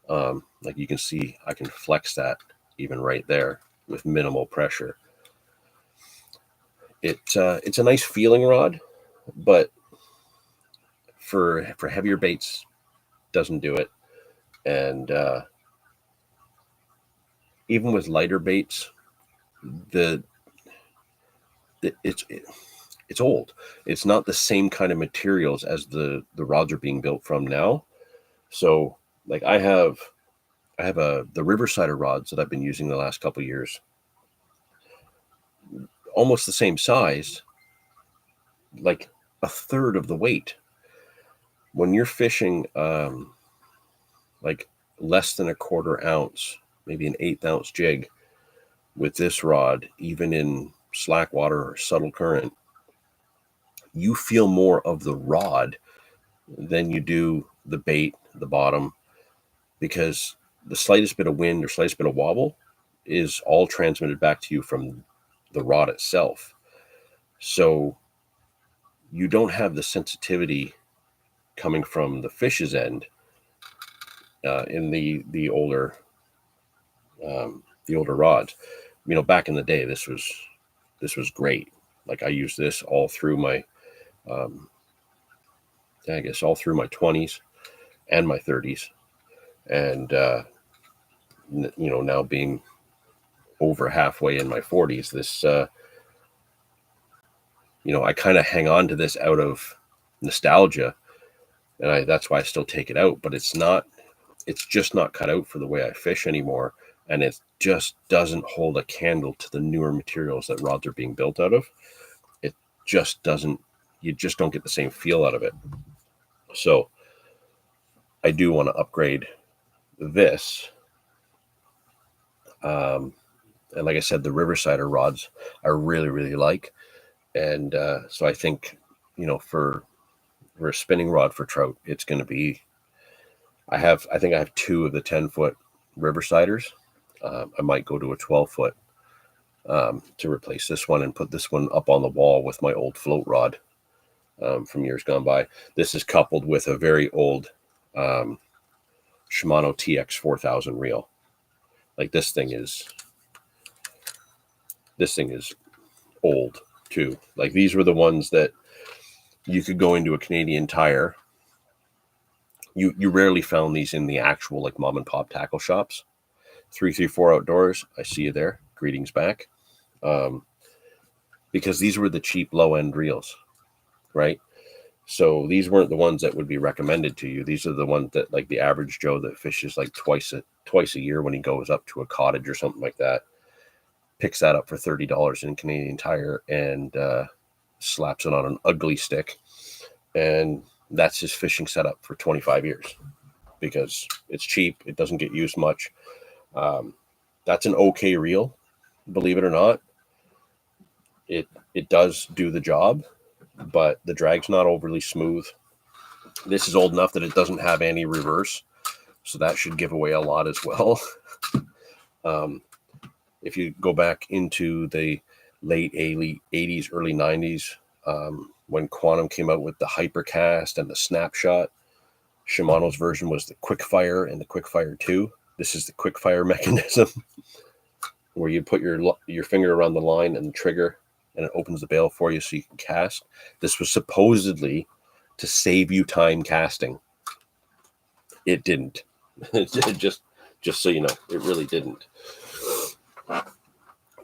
Like you can see, I can flex that even right there with minimal pressure. It's a nice feeling rod, but for heavier baits, doesn't do it. And even with lighter baits, it's old. It's not the same kind of materials as the rods are being built from now. So like I have the Riversider rods that I've been using the last couple of years, almost the same size, like a third of the weight. When you're fishing like less than a 1/4 ounce, maybe an 1/8 ounce jig with this rod, even in slack water or subtle current, you feel more of the rod than you do the bait, the bottom, because the slightest bit of wind or slightest bit of wobble is all transmitted back to you from the rod itself. So you don't have the sensitivity coming from the fish's end in the older rods. You know, back in the day, this was great. Like I used this all through my I guess all through my 20s and my 30s, and you know, now being over halfway in my 40s, this you know, I kind of hang on to this out of nostalgia, and that's why I still take it out. But it's just not cut out for the way I fish anymore, and it just doesn't hold a candle to the newer materials that rods are being built out of. It just doesn't. You just don't get the same feel out of it. So I do want to upgrade this. And like I said, the Riversider rods I really, really like. And so I think, you know, for a spinning rod for trout, it's going to be, I think I have 2 of the 10-foot Riversiders. I might go to a 12-foot to replace this one and put this one up on the wall with my old float rod from years gone by. This is coupled with a very old Shimano TX 4000 reel. Like this thing is old too. Like these were the ones that you could go into a Canadian Tire. You rarely found these in the actual like mom and pop tackle shops. 334 Outdoors, I see you there. Greetings back. Because these were the cheap low end reels, right? So these weren't the ones that would be recommended to you. These are the ones that like the average Joe that fishes like twice a year when he goes up to a cottage or something like that, picks that up for $30 in Canadian Tire and slaps it on an ugly stick, and that's his fishing setup for 25 years because it's cheap. It doesn't get used much. That's an okay reel, believe it or not. It does do the job, but the drag's not overly smooth. This is old enough that it doesn't have any reverse, so that should give away a lot as well. If you go back into the late 80s, early 90s, when Quantum came out with the Hypercast and the Snapshot, Shimano's version was the Quickfire and the Quickfire 2. This is the Quickfire mechanism where you put your finger around the line and the trigger, and it opens the bail for you so you can cast. This was supposedly to save you time casting. It didn't. It just so you know, it really didn't.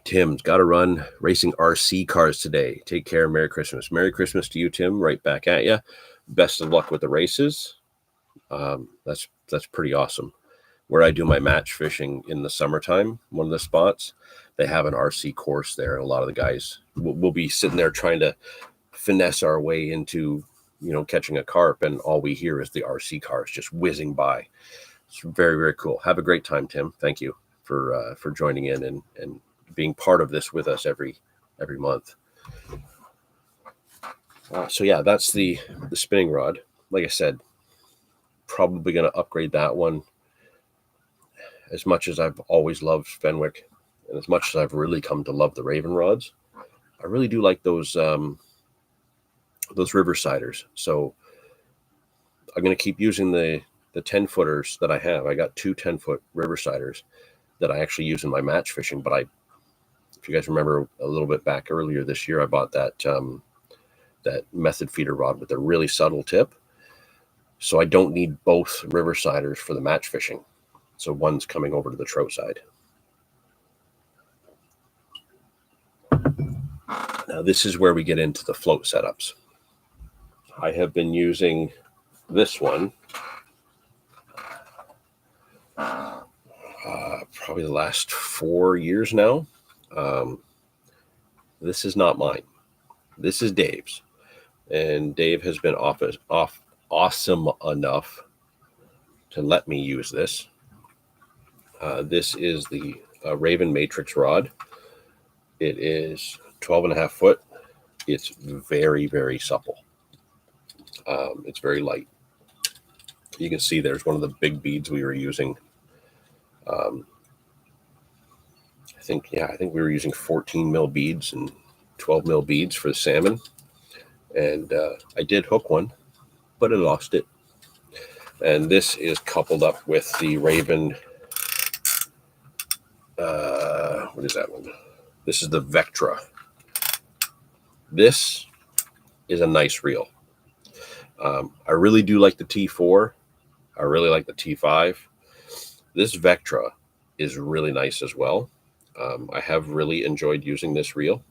Tim's got to run racing RC cars today. Take care. Merry Christmas. Merry Christmas to you, Tim. Right back at you. Best of luck with the races. That's pretty awesome. Where I do my match fishing in the summertime, one of the spots, they have an RC course there. A lot of the guys will be sitting there trying to finesse our way into, catching a carp, and all we hear is the RC cars just whizzing by. It's very, very cool. Have a great time, Tim. Thank you for joining in and being part of this with us every month. So yeah, that's the spinning rod. Like I said, probably going to upgrade that one. As much as I've always loved Fenwick, and as much as I've really come to love the Raven rods, I really do like those Riversiders. So I'm going to keep using the 10-footers that I have. I got 2 10-foot Riversiders that I actually use in my match fishing. But if you guys remember a little bit back earlier this year, I bought that method feeder rod with a really subtle tip. So I don't need both Riversiders for the match fishing. So one's coming over to the trout side. Now this is where we get into the float setups. I have been using this one probably the last 4 years now. This is not mine. This is Dave's. And Dave has been awesome enough to let me use this. This is the Raven Matrix rod. It is 12.5 foot. It's very, very supple. It's very light. You can see there's one of the big beads we were using. I think we were using 14 mil beads and 12 mil beads for the salmon. And I did hook one, but I lost it. And this is coupled up with the Raven. What is that one? This is the Vectra. This is a nice reel. I really do like the T4. I really like the T5. This Vectra is really nice as well. I have really enjoyed using this reel,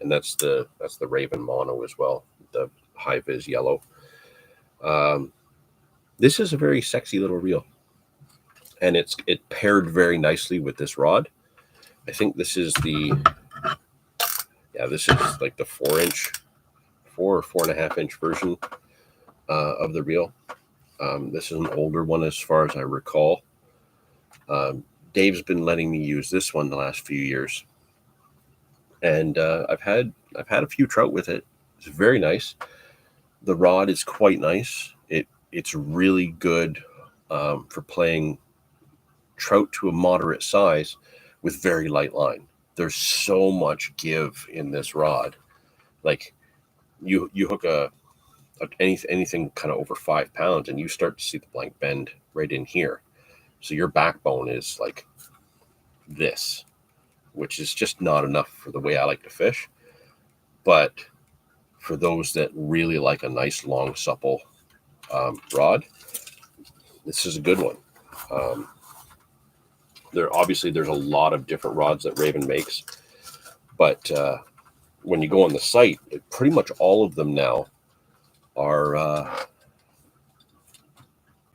and that's the Raven Mono as well, the high vis yellow. This is a very sexy little reel, and it paired very nicely with this rod. I think this is this is like the 4 or 4.5 inch version of the reel. This is an older one as far as I recall. Dave's been letting me use this one the last few years, and I've had a few trout with it. It's very nice. The rod is quite nice. It's really good for playing trout to a moderate size with very light line. There's so much give in this rod. Like you hook anything kind of over 5 pounds, and you start to see the blank bend right in here. So your backbone is like this, which is just not enough for the way I like to fish. But for those that really like a nice long supple rod, this is a good one. There's a lot of different rods that Raven makes, but when you go on the site, pretty much all of them now are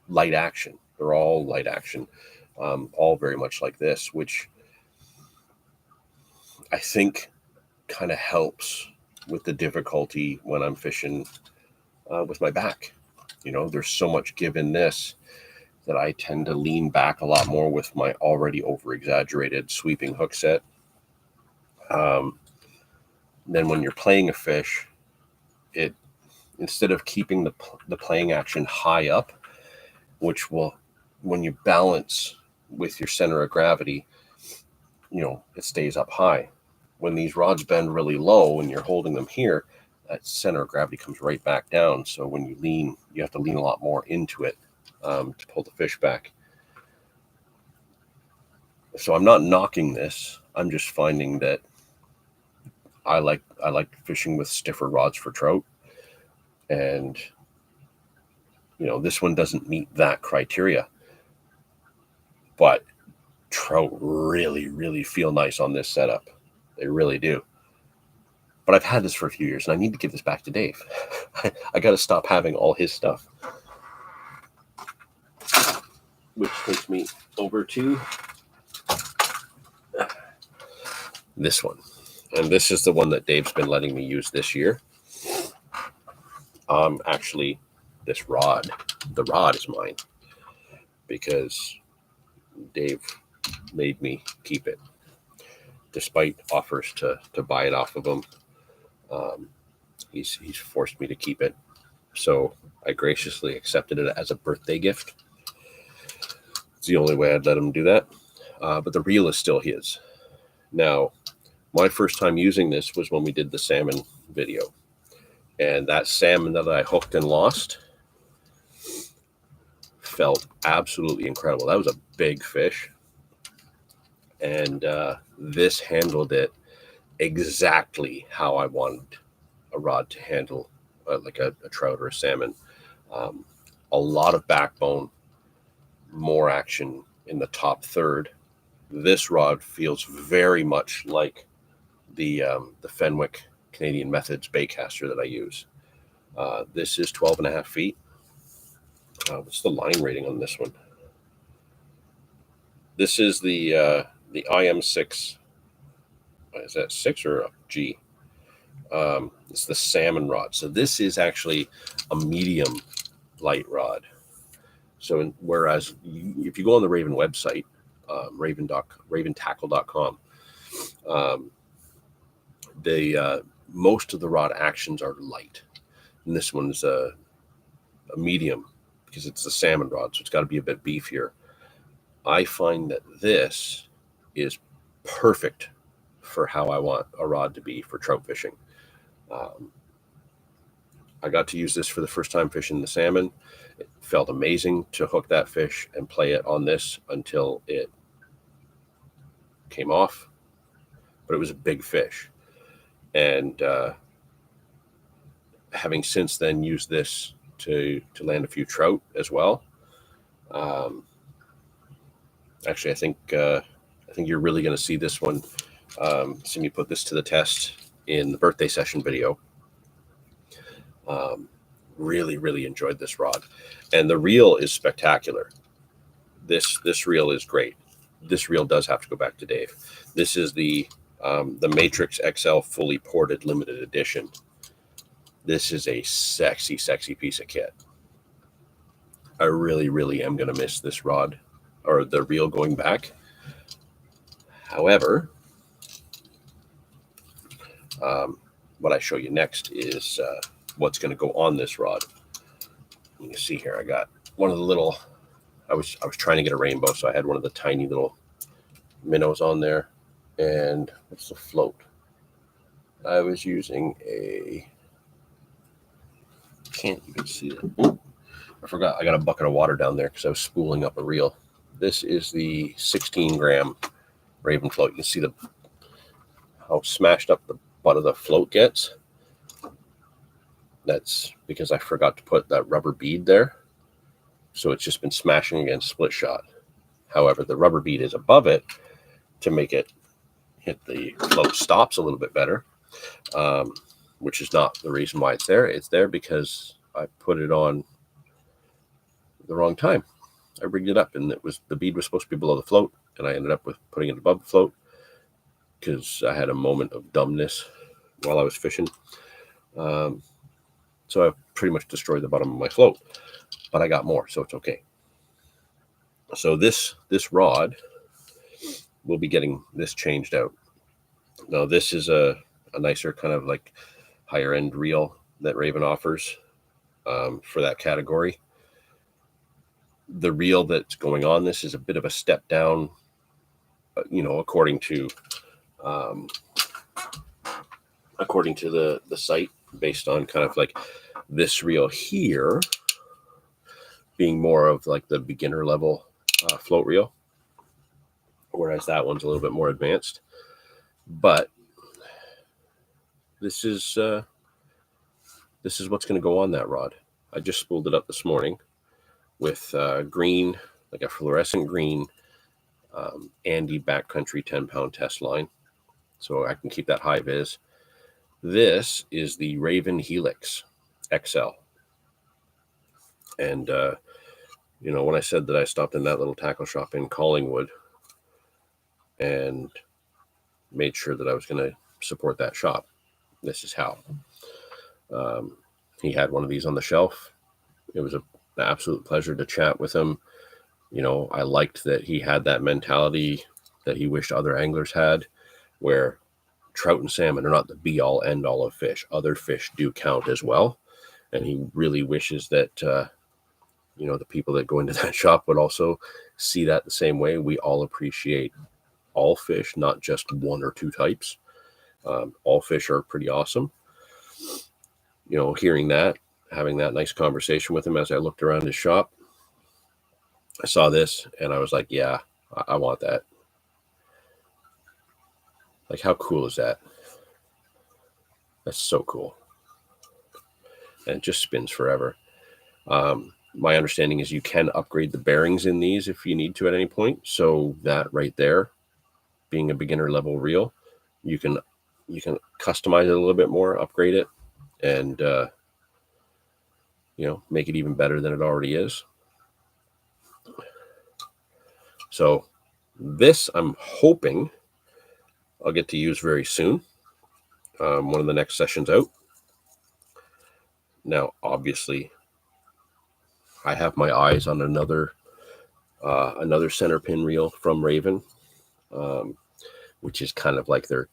light action. They're all light action, all very much like this, which I think kind of helps with the difficulty when I'm fishing with my back. You know, there's so much give in this that I tend to lean back a lot more with my already over-exaggerated sweeping hook set. Then when you're playing a fish, it, instead of keeping the playing action high up, which will, when you balance with your center of gravity, you know, it stays up high. When these rods bend really low and you're holding them here, that center of gravity comes right back down. So when you lean, you have to lean a lot more into it to pull the fish back. So I'm not knocking this. I'm just finding that I like fishing with stiffer rods for trout. And, you know, this one doesn't meet that criteria. But trout really, really feel nice on this setup. They really do. But I've had this for a few years, and I need to give this back to Dave. I got to stop having all his stuff. Which takes me over to this one. And this is the one that Dave's been letting me use this year. Actually, this rod, the rod is mine because Dave made me keep it, despite offers to buy it off of him. He's forced me to keep it, so I graciously accepted it as a birthday gift. It's the only way I'd let him do that. But the reel is still his. Now, my first time using this was when we did the salmon video, and that salmon that I hooked and lost felt absolutely incredible. That was a big fish, and this handled it exactly how I wanted a rod to handle like a trout or a salmon. A lot of backbone, more action in the top third. This rod feels very much like the Fenwick Canadian Methods baitcaster that I use. This is 12.5 feet. What's the line rating on this one? This is the IM6. Is that 6 or a G? It's the salmon rod. So this is actually a medium light rod. So whereas if you go on the Raven website, raventackle.com, most of the rod actions are light, and this one's a medium because it's a salmon rod, so it's got to be a bit beefier. I find that this is perfect for how I want a rod to be for trout fishing. I got to use this for the first time fishing the salmon. It felt amazing to hook that fish and play it on this until it came off, but it was a big fish. And having since then used this to land a few trout as well. Actually, I think you're really going to see this one. See me put this to the test in the birthday session video. Really, really enjoyed this rod, and the reel is spectacular. This reel is great. This reel does have to go back to Dave. This is the Matrix XL fully ported limited edition. This is a sexy, sexy piece of kit. I really, really am going to miss this rod or the reel going back. However, what I show you next is what's going to go on this rod. You can see here I got one of the little, I was trying to get a rainbow, so I had one of the tiny little minnows on there. And what's the float? I was using a, can't even see it. Ooh, I forgot I got a bucket of water down there because I was spooling up a reel. This is the 16-gram Raven float. You can see how smashed up the butt of the float gets. That's because I forgot to put that rubber bead there. So it's just been smashing against split shot. However, the rubber bead is above it to make it hit the float stops a little bit better, which is not the reason why it's there. It's there because I put it on the wrong time. I rigged it up, and the bead was supposed to be below the float, and I ended up with putting it above the float because I had a moment of dumbness while I was fishing. So I pretty much destroyed the bottom of my float, but I got more, so it's okay. So this rod, we'll be getting this changed out. Now this is a nicer kind of like higher end reel that Raven offers for that category. The reel that's going on this is a bit of a step down, according to the site, based on kind of like this reel here being more of like the beginner level float reel, whereas that one's a little bit more advanced. But this is what's going to go on that rod. I just spooled it up this morning with green, like a fluorescent green Andy backcountry 10-pound test line, so I can keep that high vis. This is the Raven Helix XL. And, when I said that I stopped in that little tackle shop in Collingwood and made sure that I was going to support that shop, this is how. He had one of these on the shelf. It was an absolute pleasure to chat with him. I liked that he had that mentality that he wished other anglers had, where trout and salmon are not the be-all, end-all of fish. Other fish do count as well. And he really wishes that, the people that go into that shop would also see that the same way. We all appreciate all fish, not just one or two types. All fish are pretty awesome. Hearing that, having that nice conversation with him as I looked around his shop, I saw this and I was like, yeah, I want that. Like, how cool is that? That's so cool. And it just spins forever. My understanding is you can upgrade the bearings in these if you need to at any point. So that right there, being a beginner level reel, you can customize it a little bit more, upgrade it, and make it even better than it already is. So this, I'm hoping I'll get to use very soon. One of the next sessions out. Now, obviously, I have my eyes on another center pin reel from Raven, which is kind of like their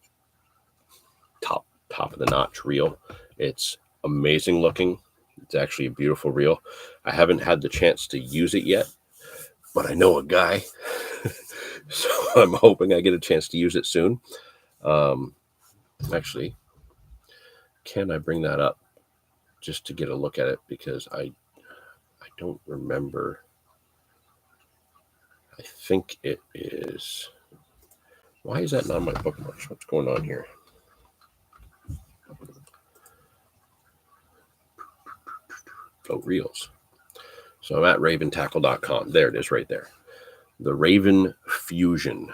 top of the notch reel. It's amazing looking. It's actually a beautiful reel. I haven't had the chance to use it yet, but I know a guy, so I'm hoping I get a chance to use it soon. Actually, can I bring that up just to get a look at it, because I don't remember. I think it is. Why is that not on my bookmarks? What's going on here? Float reels. So I'm at raventackle.com. There it is right there. The Raven Fusion.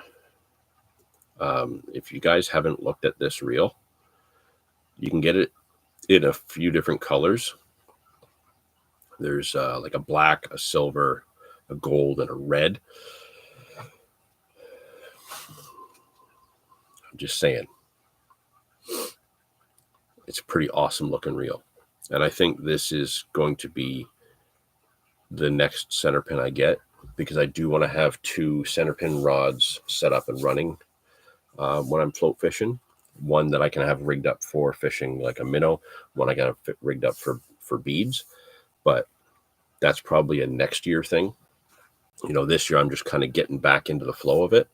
If you guys haven't looked at this reel, you can get it in a few different colors. There's like a black, a silver, a gold, and a red. I'm just saying, it's a pretty awesome looking reel. And I think this is going to be the next center pin I get, because I do want to have two center pin rods set up and running when I'm float fishing. One that I can have rigged up for fishing like a minnow, one I got to fit rigged up for beads. But that's probably a next year thing. This year I'm just kind of getting back into the flow of it.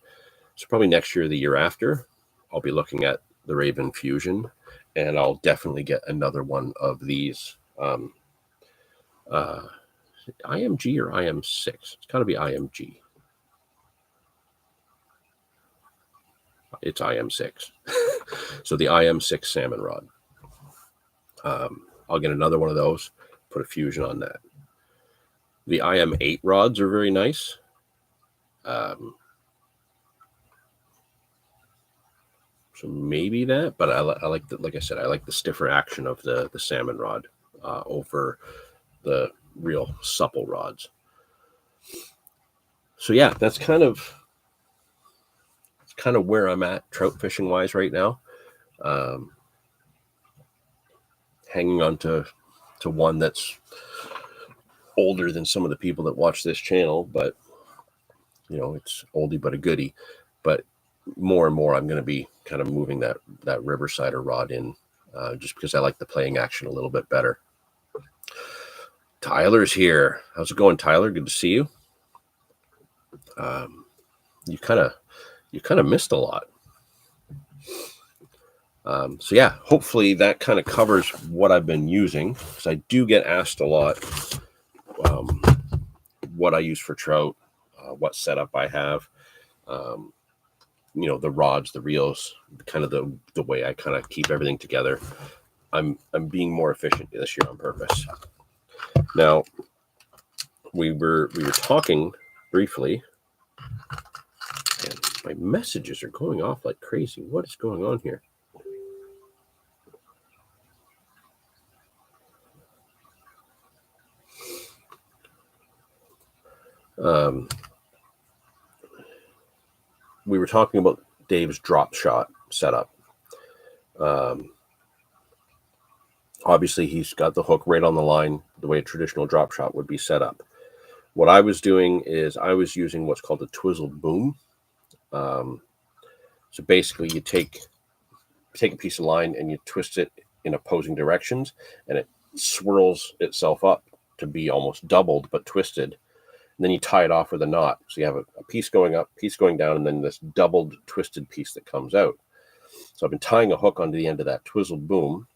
So probably next year, the year after, I'll be looking at the Raven Fusion, and I'll definitely get another one of these. IMG or IM6? It's got to be IMG. It's IM6. So the IM6 salmon rod. I'll get another one of those, put a Fusion on that. The IM8 rods are very nice. So maybe that, but I like the, like I said, I like the stiffer action of the salmon rod over the real supple rods. So yeah, that's kind of where I'm at trout fishing wise right now. hanging on to one that's older than some of the people that watch this channel, but it's oldie but a goodie. But more and more, I'm going to be kind of moving that Riversider rod in, just because I like the playing action a little bit better. Tyler's here. How's it going, Tyler? Good to see you. You kind of missed a lot. So yeah, hopefully that kind of covers what I've been using, because I do get asked a lot what I use for trout, what setup I have, the rods, the reels, kind of the way I kind of keep everything together. I'm being more efficient this year on purpose. Now, we were talking briefly, and my messages are going off like crazy. What is going on here? We were talking about Dave's drop shot setup. Obviously, he's got the hook right on the line, the way a traditional drop shot would be set up. What I was doing is I was using what's called a twizzled boom. So basically, you take a piece of line and you twist it in opposing directions, and it swirls itself up to be almost doubled but twisted. And then you tie it off with a knot. So you have a piece going up, piece going down, and then this doubled twisted piece that comes out. So I've been tying a hook onto the end of that twizzled boom,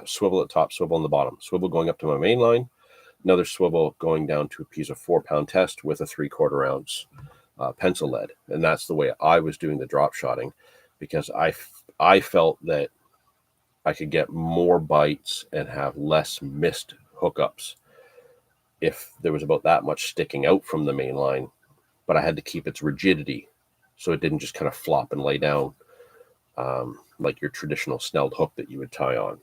swivel at the top, swivel on the bottom, swivel going up to my main line, another swivel going down to a piece of 4-pound test with a 3/4 ounce pencil lead. And that's the way I was doing the drop shotting, because I felt that I could get more bites and have less missed hookups if there was about that much sticking out from the main line, but I had to keep its rigidity so it didn't just kind of flop and lay down like your traditional snelled hook that you would tie on.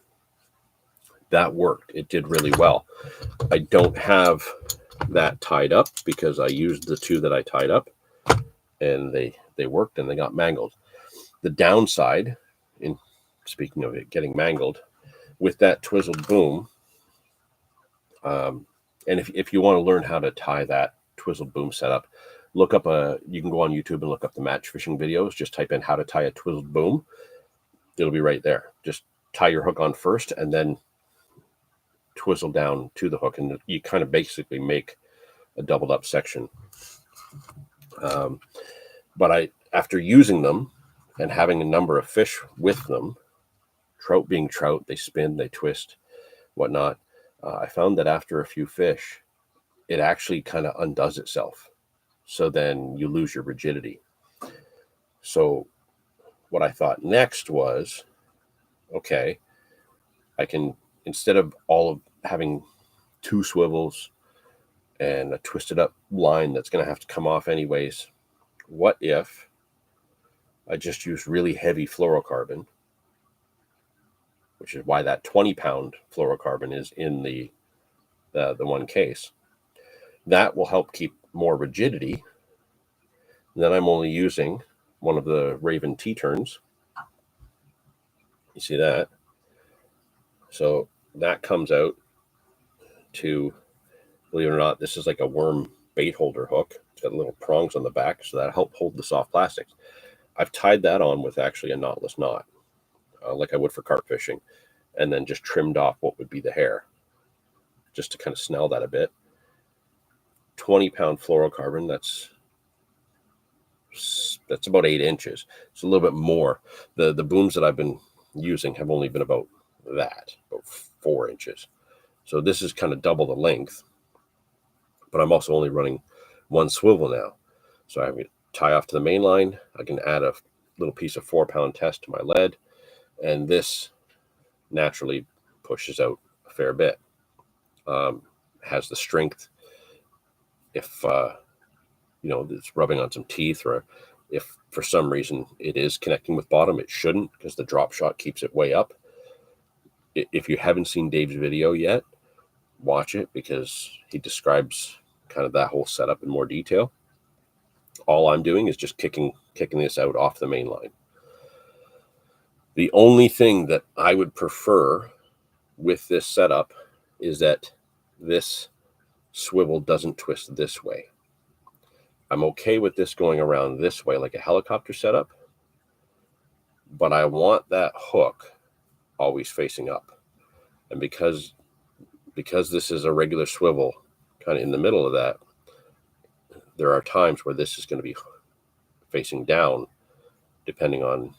That worked. It did really well. I don't have that tied up because I used the two that I tied up, and they worked and they got mangled. The downside, in speaking of it getting mangled, with that twizzled boom, and if you want to learn how to tie that twizzled boom setup, look up you can go on YouTube and look up the match fishing videos. Just type in how to tie a twizzled boom. It'll be right there. Just tie your hook on first and then twizzle down to the hook, and you kind of basically make a doubled up section. But after using them and having a number of fish with them, trout being trout, they spin, they twist, whatnot. I found that after a few fish, it actually kind of undoes itself. So then you lose your rigidity. So what I thought next was, okay, I can, instead of having two swivels and a twisted up line that's going to have to come off anyways, what if I just use really heavy fluorocarbon, which is why that 20-pound fluorocarbon is in the one case. That will help keep more rigidity. And then I'm only using one of the Raven T-turns. You see that? So that comes out to, believe it or not, this is like a worm bait holder hook. It's got little prongs on the back, so that help hold the soft plastics. I've tied that on with actually a knotless knot, like I would for carp fishing, and then just trimmed off what would be the hair, just to kind of snell that a bit. 20-pound fluorocarbon, that's about 8 inches. It's a little bit more. The booms that I've been using have only been about 4 inches. So this is kind of double the length, but I'm also only running one swivel now. So I can tie off to the main line. I can add a little piece of 4-pound test to my lead, and this naturally pushes out a fair bit. Has the strength. If it's rubbing on some teeth, or if for some reason it is connecting with bottom, it shouldn't, because the drop shot keeps it way up. If you haven't seen Dave's video yet, watch it, because he describes kind of that whole setup in more detail. All I'm doing is just kicking this out off the main line. The only thing that I would prefer with this setup is that this swivel doesn't twist this way. I'm okay with this going around this way like a helicopter setup, but I want that hook always facing up. And because this is a regular swivel kind of in the middle of that, there are times where this is going to be facing down, depending on,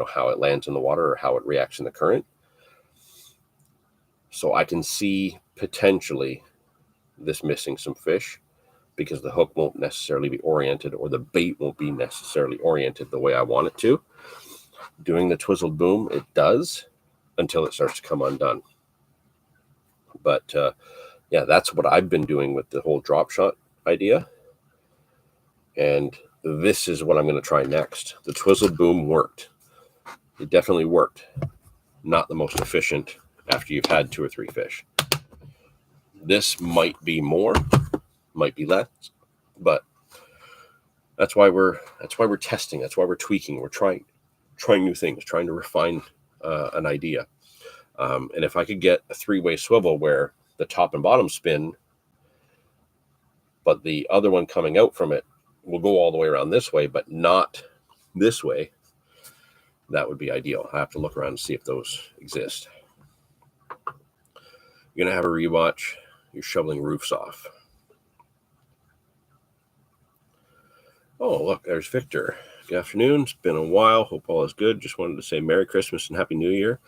how it lands in the water or how it reacts in the current. So I can see potentially this missing some fish because the hook won't necessarily be oriented, or the bait won't be necessarily oriented the way I want it to. Doing the twizzled boom, it does, until it starts to come undone. But yeah, that's what I've been doing with the whole drop shot idea. And this is what I'm going to try next. The twizzled boom worked. It definitely worked. Not the most efficient after you've had 2 or 3 fish. This might be more, might be less, but that's why we're testing. That's why we're tweaking. We're trying new things, trying to refine an idea. And if I could get a 3-way swivel where the top and bottom spin, but the other one coming out from it will go all the way around this way, but not this way, that would be ideal. I have to look around and see if those exist. You're going to have a rewatch. You're shoveling roofs off. Oh, look, there's Victor. Good afternoon. It's been a while. Hope all is good. Just wanted to say Merry Christmas and Happy New Year.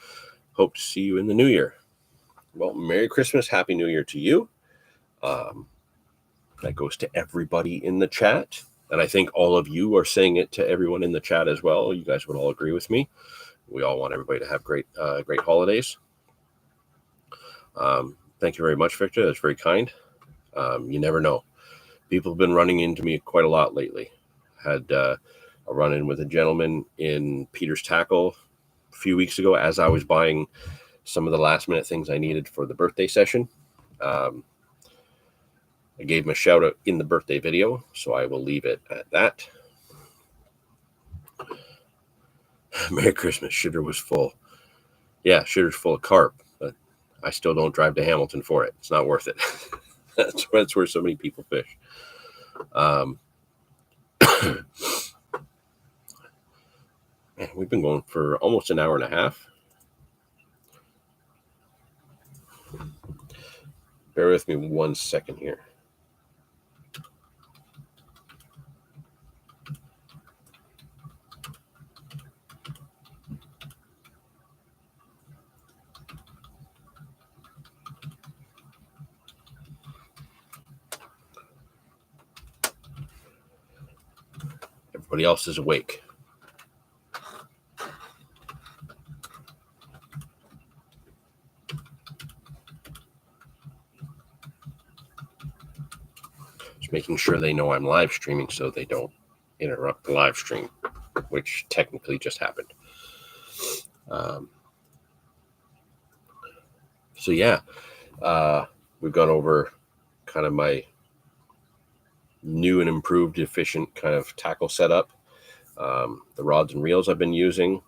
Hope to see you in the new year. Well, Merry Christmas, Happy New Year to you. That goes to everybody in the chat. And I think all of you are saying it to everyone in the chat as well. You guys would all agree with me. We all want everybody to have great holidays. Thank you very much, Victor. That's very kind. You never know. People have been running into me quite a lot lately. Had a run-in with a gentleman in Peter's Tackle a few weeks ago as I was buying some of the last-minute things I needed for the birthday session. I gave him a shout-out in the birthday video, so I will leave it at that. Merry Christmas. Shitter was full. Yeah, Shitter's full of carp, but I still don't drive to Hamilton for it. It's not worth it. That's where so many people fish. Man, we've been going for almost an hour and a half. Bear with me 1 second here. Everybody else is awake. Just making sure they know I'm live streaming so they don't interrupt the live stream, which technically just happened. So yeah, we've gone over kind of my new and improved, efficient kind of tackle setup. The rods and reels I've been using.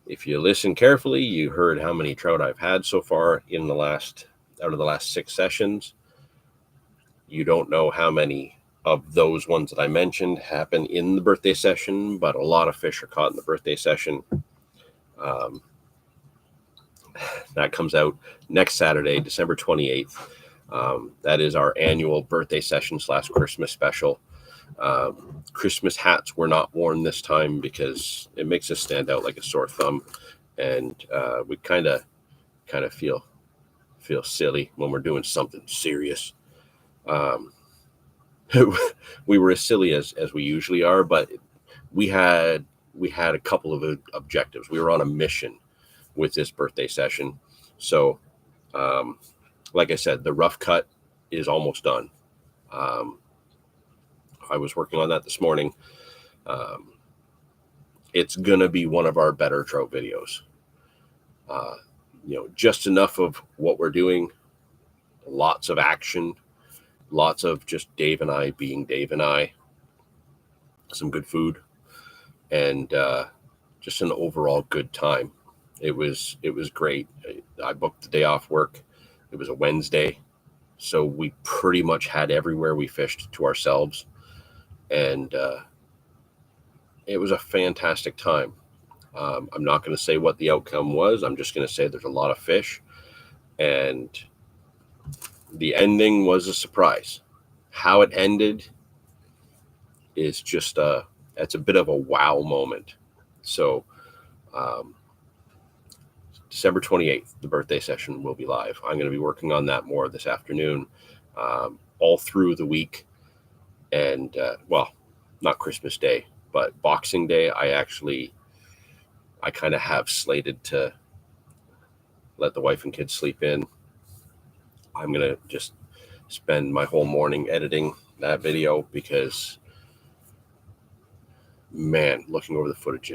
If you listen carefully, you heard how many trout I've had so far out of the last 6 sessions. You don't know how many of those ones that I mentioned happen in the birthday session, but a lot of fish are caught in the birthday session. That comes out next Saturday, December 28th. That is our annual birthday session / Christmas special. Christmas hats were not worn this time because it makes us stand out like a sore thumb, and we kind of feel silly when we're doing something serious. We were as silly as we usually are, but we had a couple of objectives. We were on a mission with this birthday session. So, like I said, the rough cut is almost done. I was working on that this morning. It's going to be one of our better trout videos. Just enough of what we're doing, lots of action, lots of just Dave and I being Dave and I, some good food, and just an overall good time. It was great. I booked the day off work. It was a Wednesday, so we pretty much had everywhere we fished to ourselves, and it was a fantastic time. I'm not going to say what the outcome was. I'm just going to say there's a lot of fish, and the ending was a surprise. How it ended is just it's a bit of a wow moment. So December 28th, the birthday session will be live. I'm going to be working on that more this afternoon, all through the week. And well, not Christmas Day, but Boxing Day, I kind of have slated to let the wife and kids sleep in. I'm going to just spend my whole morning editing that video because, man, looking over the footage,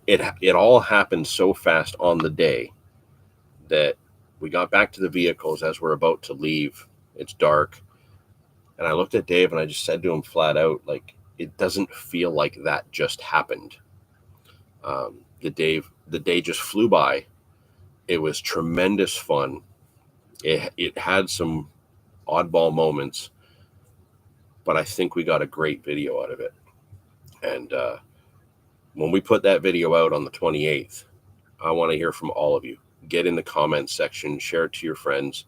it all happened so fast on the day that we got back to the vehicles as we're about to leave. It's dark. And I looked at Dave and I just said to him flat out, like, it doesn't feel like that just happened. The day just flew by. It was tremendous fun. It had some oddball moments, but I think we got a great video out of it. And when we put that video out on the 28th, I want to hear from all of you. Get in the comments section, share it to your friends.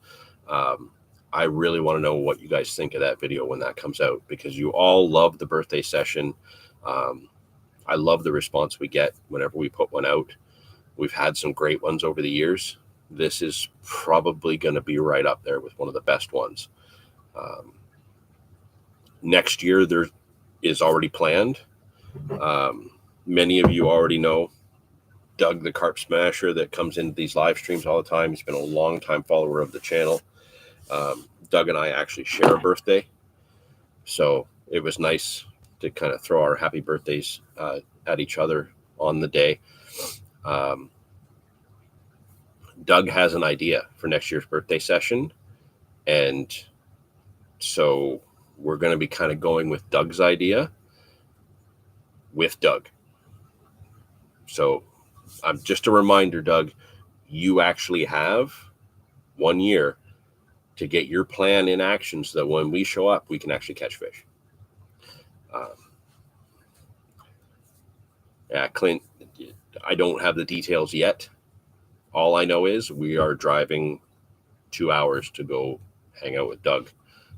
I really want to know what you guys think of that video when that comes out, because you all love the birthday session. I love the response we get whenever we put one out. We've had some great ones over the years. This is probably going to be right up there with one of the best ones. Next year, there is already planned. Many of you already know Doug, the Carp Smasher, that comes into these live streams all the time. He's been a long time follower of the channel. Doug and I actually share a birthday, so it was nice to kind of throw our happy birthdays at each other on the day. Doug has an idea for next year's birthday session, and so we're going to be kind of going with Doug's idea with Doug. So just a reminder, Doug, you actually have 1 year to get your plan in action so that when we show up, we can actually catch fish. Yeah, Clint, I don't have the details yet. All I know is we are driving 2 hours to go hang out with Doug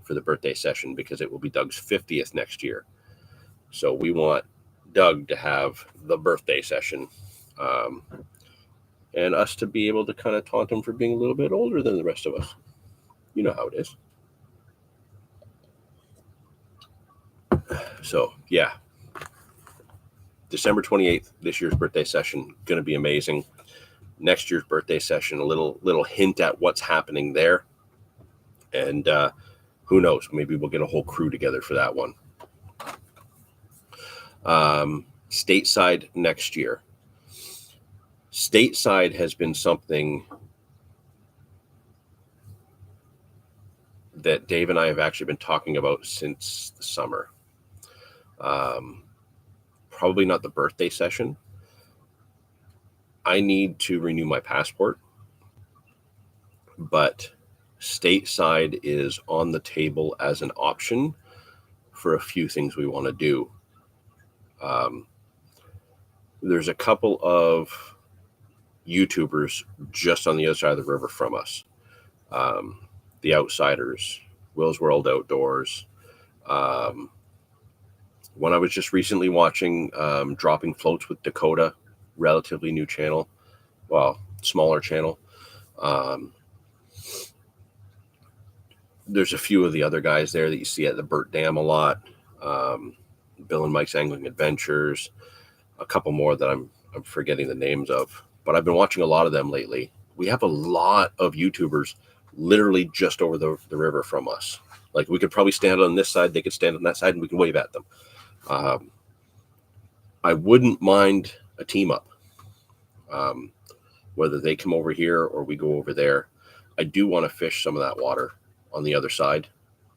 for the birthday session, because it will be Doug's 50th next year. So we want Doug to have the birthday session, and us to be able to kind of taunt him for being a little bit older than the rest of us. You know how it is. So, yeah. December 28th, this year's birthday session, going to be amazing. Next year's birthday session, a little hint at what's happening there. And who knows, maybe we'll get a whole crew together for that one. Stateside next year. Stateside has been something that Dave and I have actually been talking about since the summer. Probably not the birthday session. I need to renew my passport, but stateside is on the table as an option for a few things we want to do. There's a couple of YouTubers just on the other side of the river from us. The Outsiders, Will's World Outdoors. One I was just recently watching, Dropping Floats with Dakota, relatively new channel. Well, smaller channel. There's a few of the other guys there that you see at the Burt Dam a lot. Bill and Mike's Angling Adventures. A couple more that I'm forgetting the names of. But I've been watching a lot of them lately. We have a lot of YouTubers literally just over the river from us. Like, we could probably stand on this side, they could stand on that side, and we can wave at them. I wouldn't mind a team up, whether they come over here or we go over there. I do want to fish some of that water on the other side.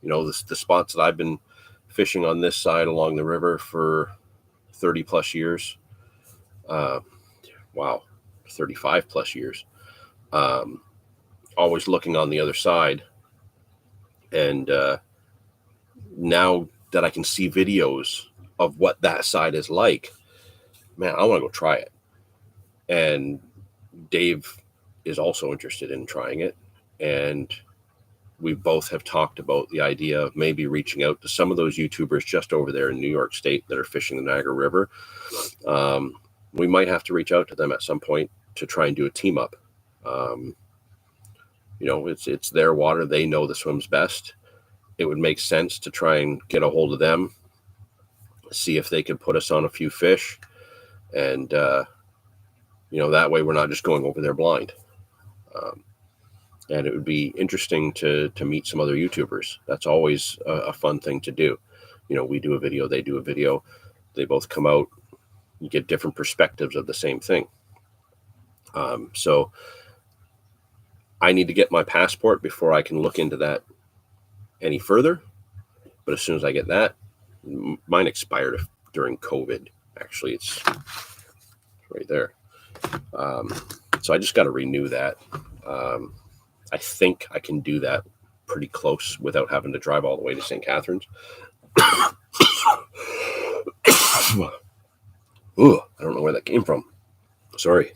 You know, the spots that I've been fishing on this side along the river for 30 plus years. wow, 35 plus years. Always looking on the other side. And now that I can see videos of what that side is like, man, I want to go try it. And Dave is also interested in trying it. And we both have talked about the idea of maybe reaching out to some of those YouTubers just over there in New York State that are fishing the Niagara River. We might have to reach out to them at some point to try and do a team up. It's their water. They know the swims best. It would make sense to try and get a hold of them, see if they could put us on a few fish. And, that way we're not just going over there blind. And it would be interesting to meet some other YouTubers. That's always a fun thing to do. We do a video, they do a video, they both come out, you get different perspectives of the same thing. So I need to get my passport before I can look into that any further. But as soon as I get that, mine expired during COVID. Actually, it's right there. So I just got to renew that. I think I can do that pretty close without having to drive all the way to St. Catharines. Ooh, I don't know where that came from. Sorry.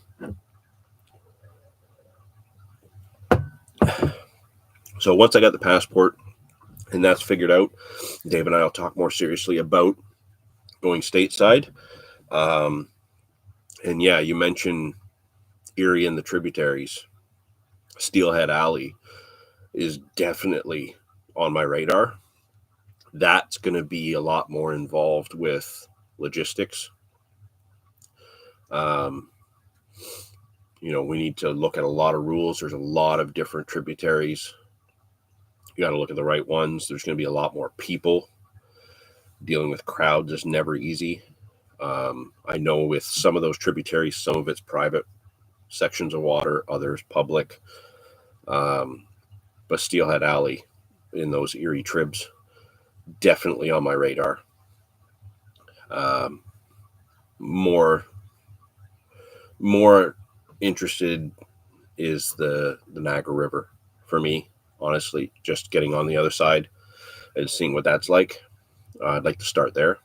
So once I got the passport and that's figured out, Dave and I will talk more seriously about going stateside. And yeah, you mentioned Erie and the tributaries. Steelhead Alley is definitely on my radar. That's going to be a lot more involved with logistics. We need to look at a lot of rules. There's a lot of different tributaries. You got to look at the right ones. There's going to be a lot more people. Dealing with crowds is never easy. I know with some of those tributaries, some of it's private sections of water, others public. But Steelhead Alley in those Erie tribs, definitely on my radar. More interested is the Niagara River for me, honestly, just getting on the other side and seeing what that's like. I'd like to start there.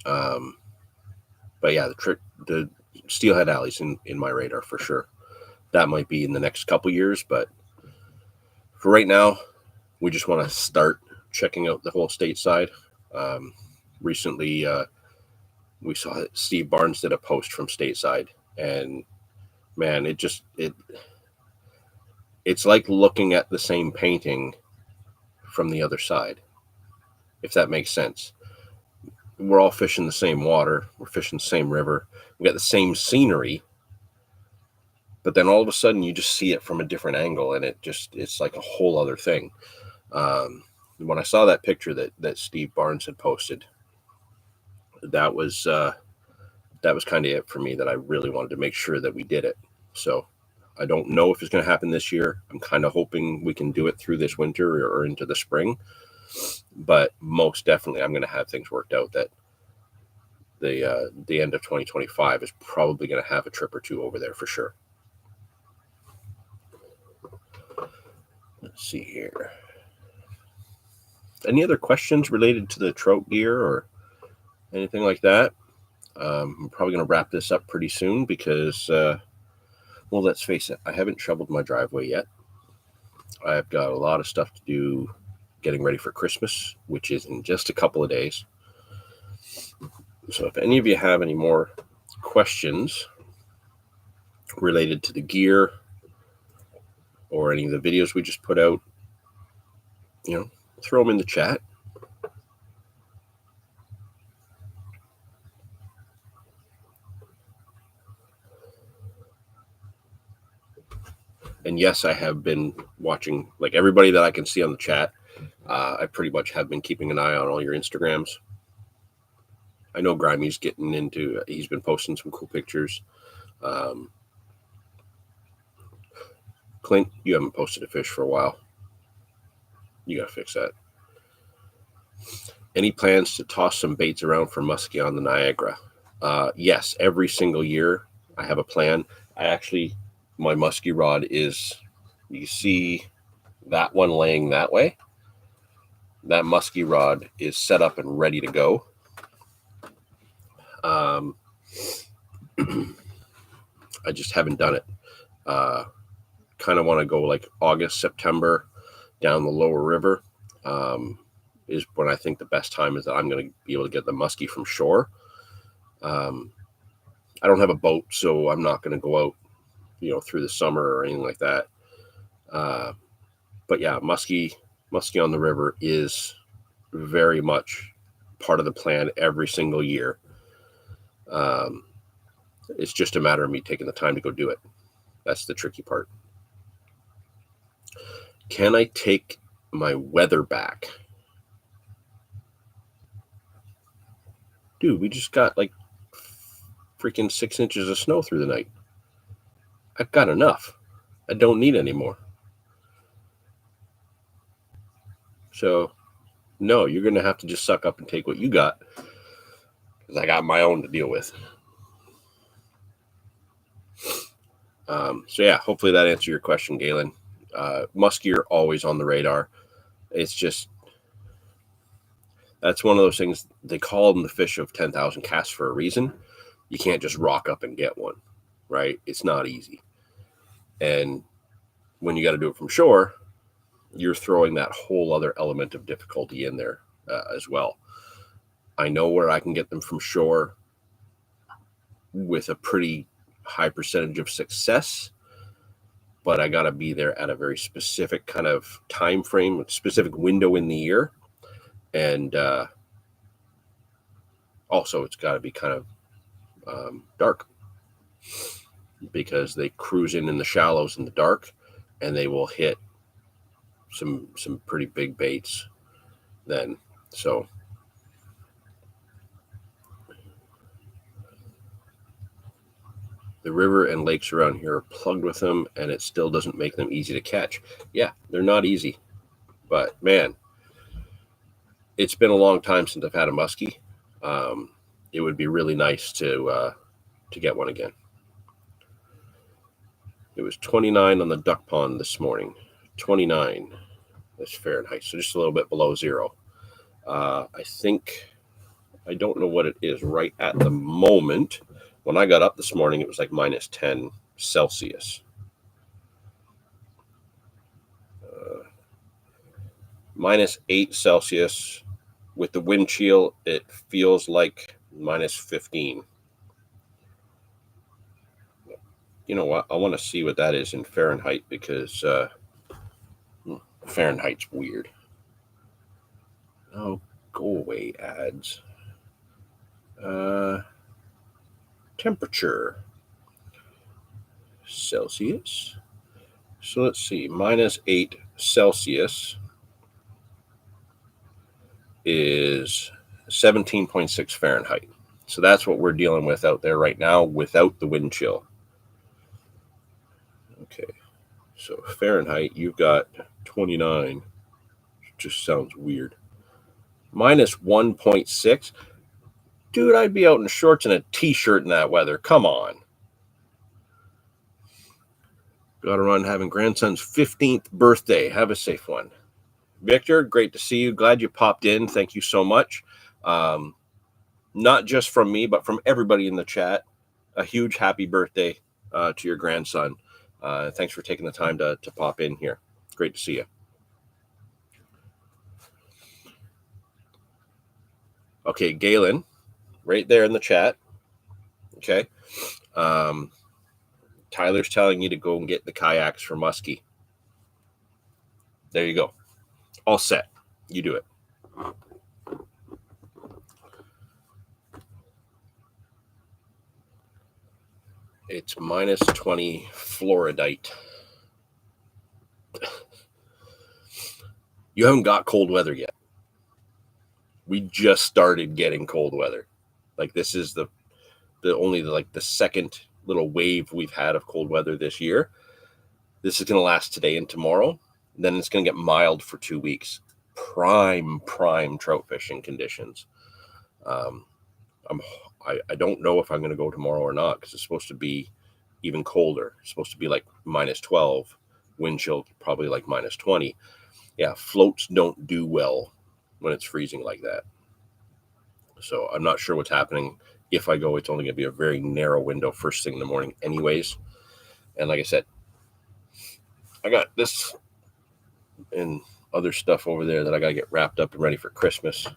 But yeah, the Steelhead Alley's in my radar for sure. That might be in the next couple years, but for right now, we just want to start checking out the whole stateside. Recently, we saw that Steve Barnes did a post from stateside, and man, it's like looking at the same painting from the other side, if that makes sense. We're all fishing the same water. We're fishing the same river. We got the same scenery, but then all of a sudden you just see it from a different angle, and it's like a whole other thing. When I saw that picture that Steve Barnes had posted, that was kind of it for me, that I really wanted to make sure that we did it. So I don't know if it's going to happen this year. I'm kind of hoping we can do it through this winter or into the spring. But most definitely, I'm going to have things worked out that the end of 2025 is probably going to have a trip or two over there for sure. Let's see here. Any other questions related to the trout gear or anything like that? I'm probably going to wrap this up pretty soon because, well, let's face it, I haven't shoveled my driveway yet. I've got a lot of stuff to do getting ready for Christmas, which is in just a couple of days. So if any of you have any more questions related to the gear or any of the videos we just put out, throw them in the chat. And yes, I have been watching, like everybody that I can see on the chat. I pretty much have been keeping an eye on all your Instagrams. I know Grimey's he's been posting some cool pictures. Clint, you haven't posted a fish for a while. You got to fix that. Any plans to toss some baits around for muskie on the Niagara? Yes, every single year I have a plan. My muskie rod is, you see that one laying that way? That muskie rod is set up and ready to go. I just haven't done it. Kind of want to go like August, September down the lower river. Is when I think the best time is that I'm going to be able to get the muskie from shore. I don't have a boat, so I'm not going to go out, through the summer or anything like that. But yeah, muskie on the river is very much part of the plan every single year. It's just a matter of me taking the time to go do it. That's the tricky part. Can I take my weather back? Dude, we just got like freaking 6 inches of snow through the night. I've got enough. I don't need any more. So, no, you're going to have to just suck up and take what you got, because I got my own to deal with. So yeah, hopefully that answered your question, Galen. Muskie are always on the radar. It's just, that's one of those things, they call them the fish of 10,000 casts for a reason. You can't just rock up and get one, right? It's not easy. And when you got to do it from shore, you're throwing that whole other element of difficulty in there as well. I know where I can get them from shore with a pretty high percentage of success, but I got to be there at a very specific kind of time frame, specific window in the year. And also it's got to be kind of dark, because they cruise in the shallows in the dark, and they will hit some pretty big baits then. So the river and lakes around here are plugged with them, and it still doesn't make them easy to catch. Yeah, they're not easy, but man, it's been a long time since I've had a muskie. It would be really nice to get one again. It was 29 on the duck pond this morning. 29. That's Fahrenheit, so just a little bit below zero. I think, I don't know what it is right at the moment. When I got up this morning, it was like minus 10 Celsius. Minus 8 Celsius. With the wind chill, it feels like minus 15. You know what? I want to see what that is in Fahrenheit, because Fahrenheit's weird. Oh, go away, ads. Temperature. Celsius. So let's see. Minus 8 Celsius is 17.6 Fahrenheit. So that's what we're dealing with out there right now without the wind chill. Okay. So Fahrenheit, you've got 29. Just sounds weird. Minus 1.6. Dude, I'd be out in shorts and a t-shirt in that weather. Come on. Got to run, having grandson's 15th birthday. Have a safe one. Victor, great to see you. Glad you popped in. Thank you so much. Not just from me, but from everybody in the chat. A huge happy birthday to your grandson. Thanks for taking the time to pop in here. Great to see you. Okay, Galen, right there in the chat. Okay. Tyler's telling you to go and get the kayaks for muskie. There you go. All set. You do it. It's minus 20 Floridite. You haven't got cold weather yet. We just started getting cold weather. Like, this is the second little wave we've had of cold weather this year. This is going to last today and tomorrow. Then it's going to get mild for 2 weeks. Prime trout fishing conditions. I don't know if I'm going to go tomorrow or not, because it's supposed to be even colder. It's supposed to be like -12, wind chill probably like -20. Yeah, floats don't do well when it's freezing like that. So I'm not sure what's happening. If I go, it's only going to be a very narrow window first thing in the morning anyways. And like I said, I got this and other stuff over there that I got to get wrapped up and ready for Christmas.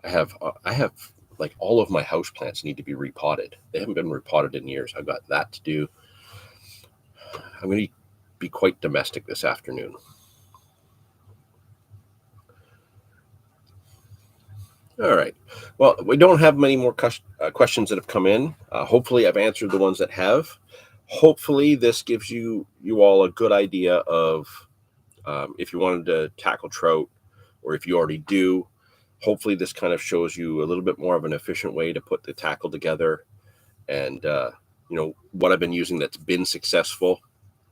I have like all of my house plants need to be repotted. They haven't been repotted in years. I've got that to do. I'm going to be quite domestic this afternoon. All right. Well, we don't have many more questions that have come in. Hopefully, I've answered the ones that have. Hopefully, this gives you all a good idea of if you wanted to tackle trout, or if you already do. Hopefully, this kind of shows you a little bit more of an efficient way to put the tackle together, and what I've been using that's been successful.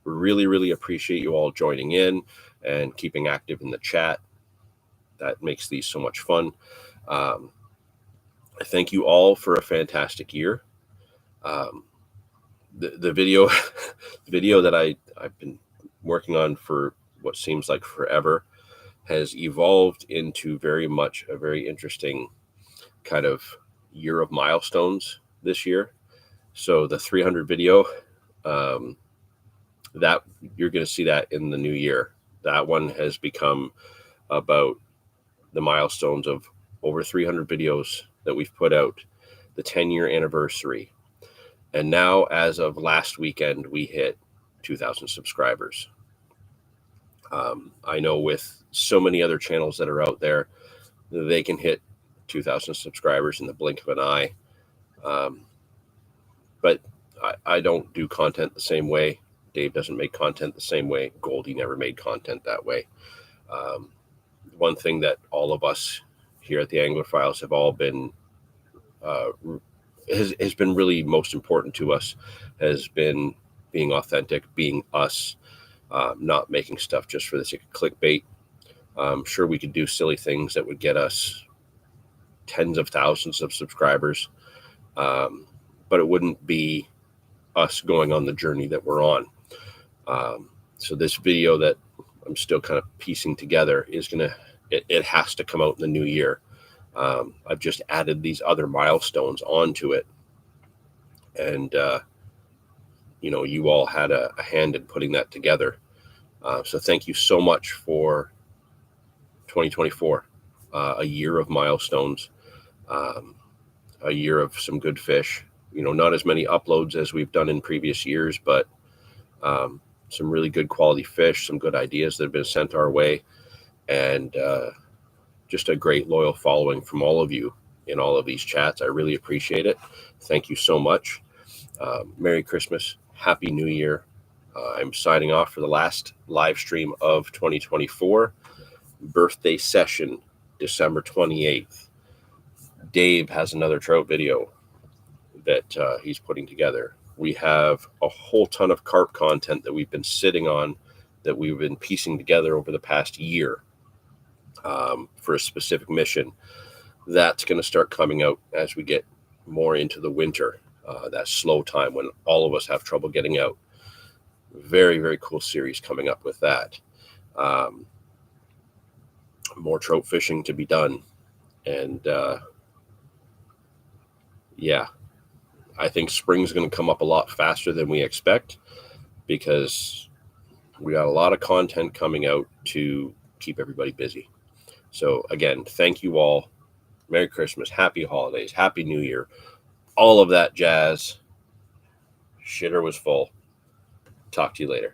Really, really appreciate you all joining in and keeping active in the chat. That makes these so much fun. I thank you all for a fantastic year. The video that I've been working on for what seems like forever has evolved into very much a very interesting kind of year of milestones this year. So the 300 video, that you're going to see that in the new year. That one has become about the milestones of over 300 videos that we've put out, the 10-year anniversary. And now, as of last weekend, we hit 2,000 subscribers. I know with so many other channels that are out there, they can hit 2,000 subscribers in the blink of an eye. But I don't do content the same way. Dave doesn't make content the same way. Goldie never made content that way. One thing that all of us here at the Anglophiles have all been has been really most important to us has been being authentic, being us, not making stuff just for the sake of clickbait. Sure, we could do silly things that would get us tens of thousands of subscribers, but it wouldn't be us going on the journey that we're on. So this video that I'm still kind of piecing together is it has to come out in the new year. I've just added these other milestones onto it, and you all had a hand in putting that together. So thank you so much for 2024, a year of milestones, a year of some good fish. Not as many uploads as we've done in previous years, but some really good quality fish, some good ideas that have been sent our way, and just a great loyal following from all of you in all of these chats. I really appreciate it. Thank you so much. Merry Christmas. Happy New Year. I'm signing off for the last live stream of 2024. Birthday session, December 28th. Dave has another trout video that he's putting together. We have a whole ton of carp content that we've been sitting on, that we've been piecing together over the past year for a specific mission. That's going to start coming out as we get more into the winter, that slow time when all of us have trouble getting out. Very, very cool series coming up with that. More trout fishing to be done. And yeah, I think spring's going to come up a lot faster than we expect, because we got a lot of content coming out to keep everybody busy. So again, thank you all. Merry Christmas, happy holidays, happy New Year, all of that jazz. Shitter was full. Talk to you later.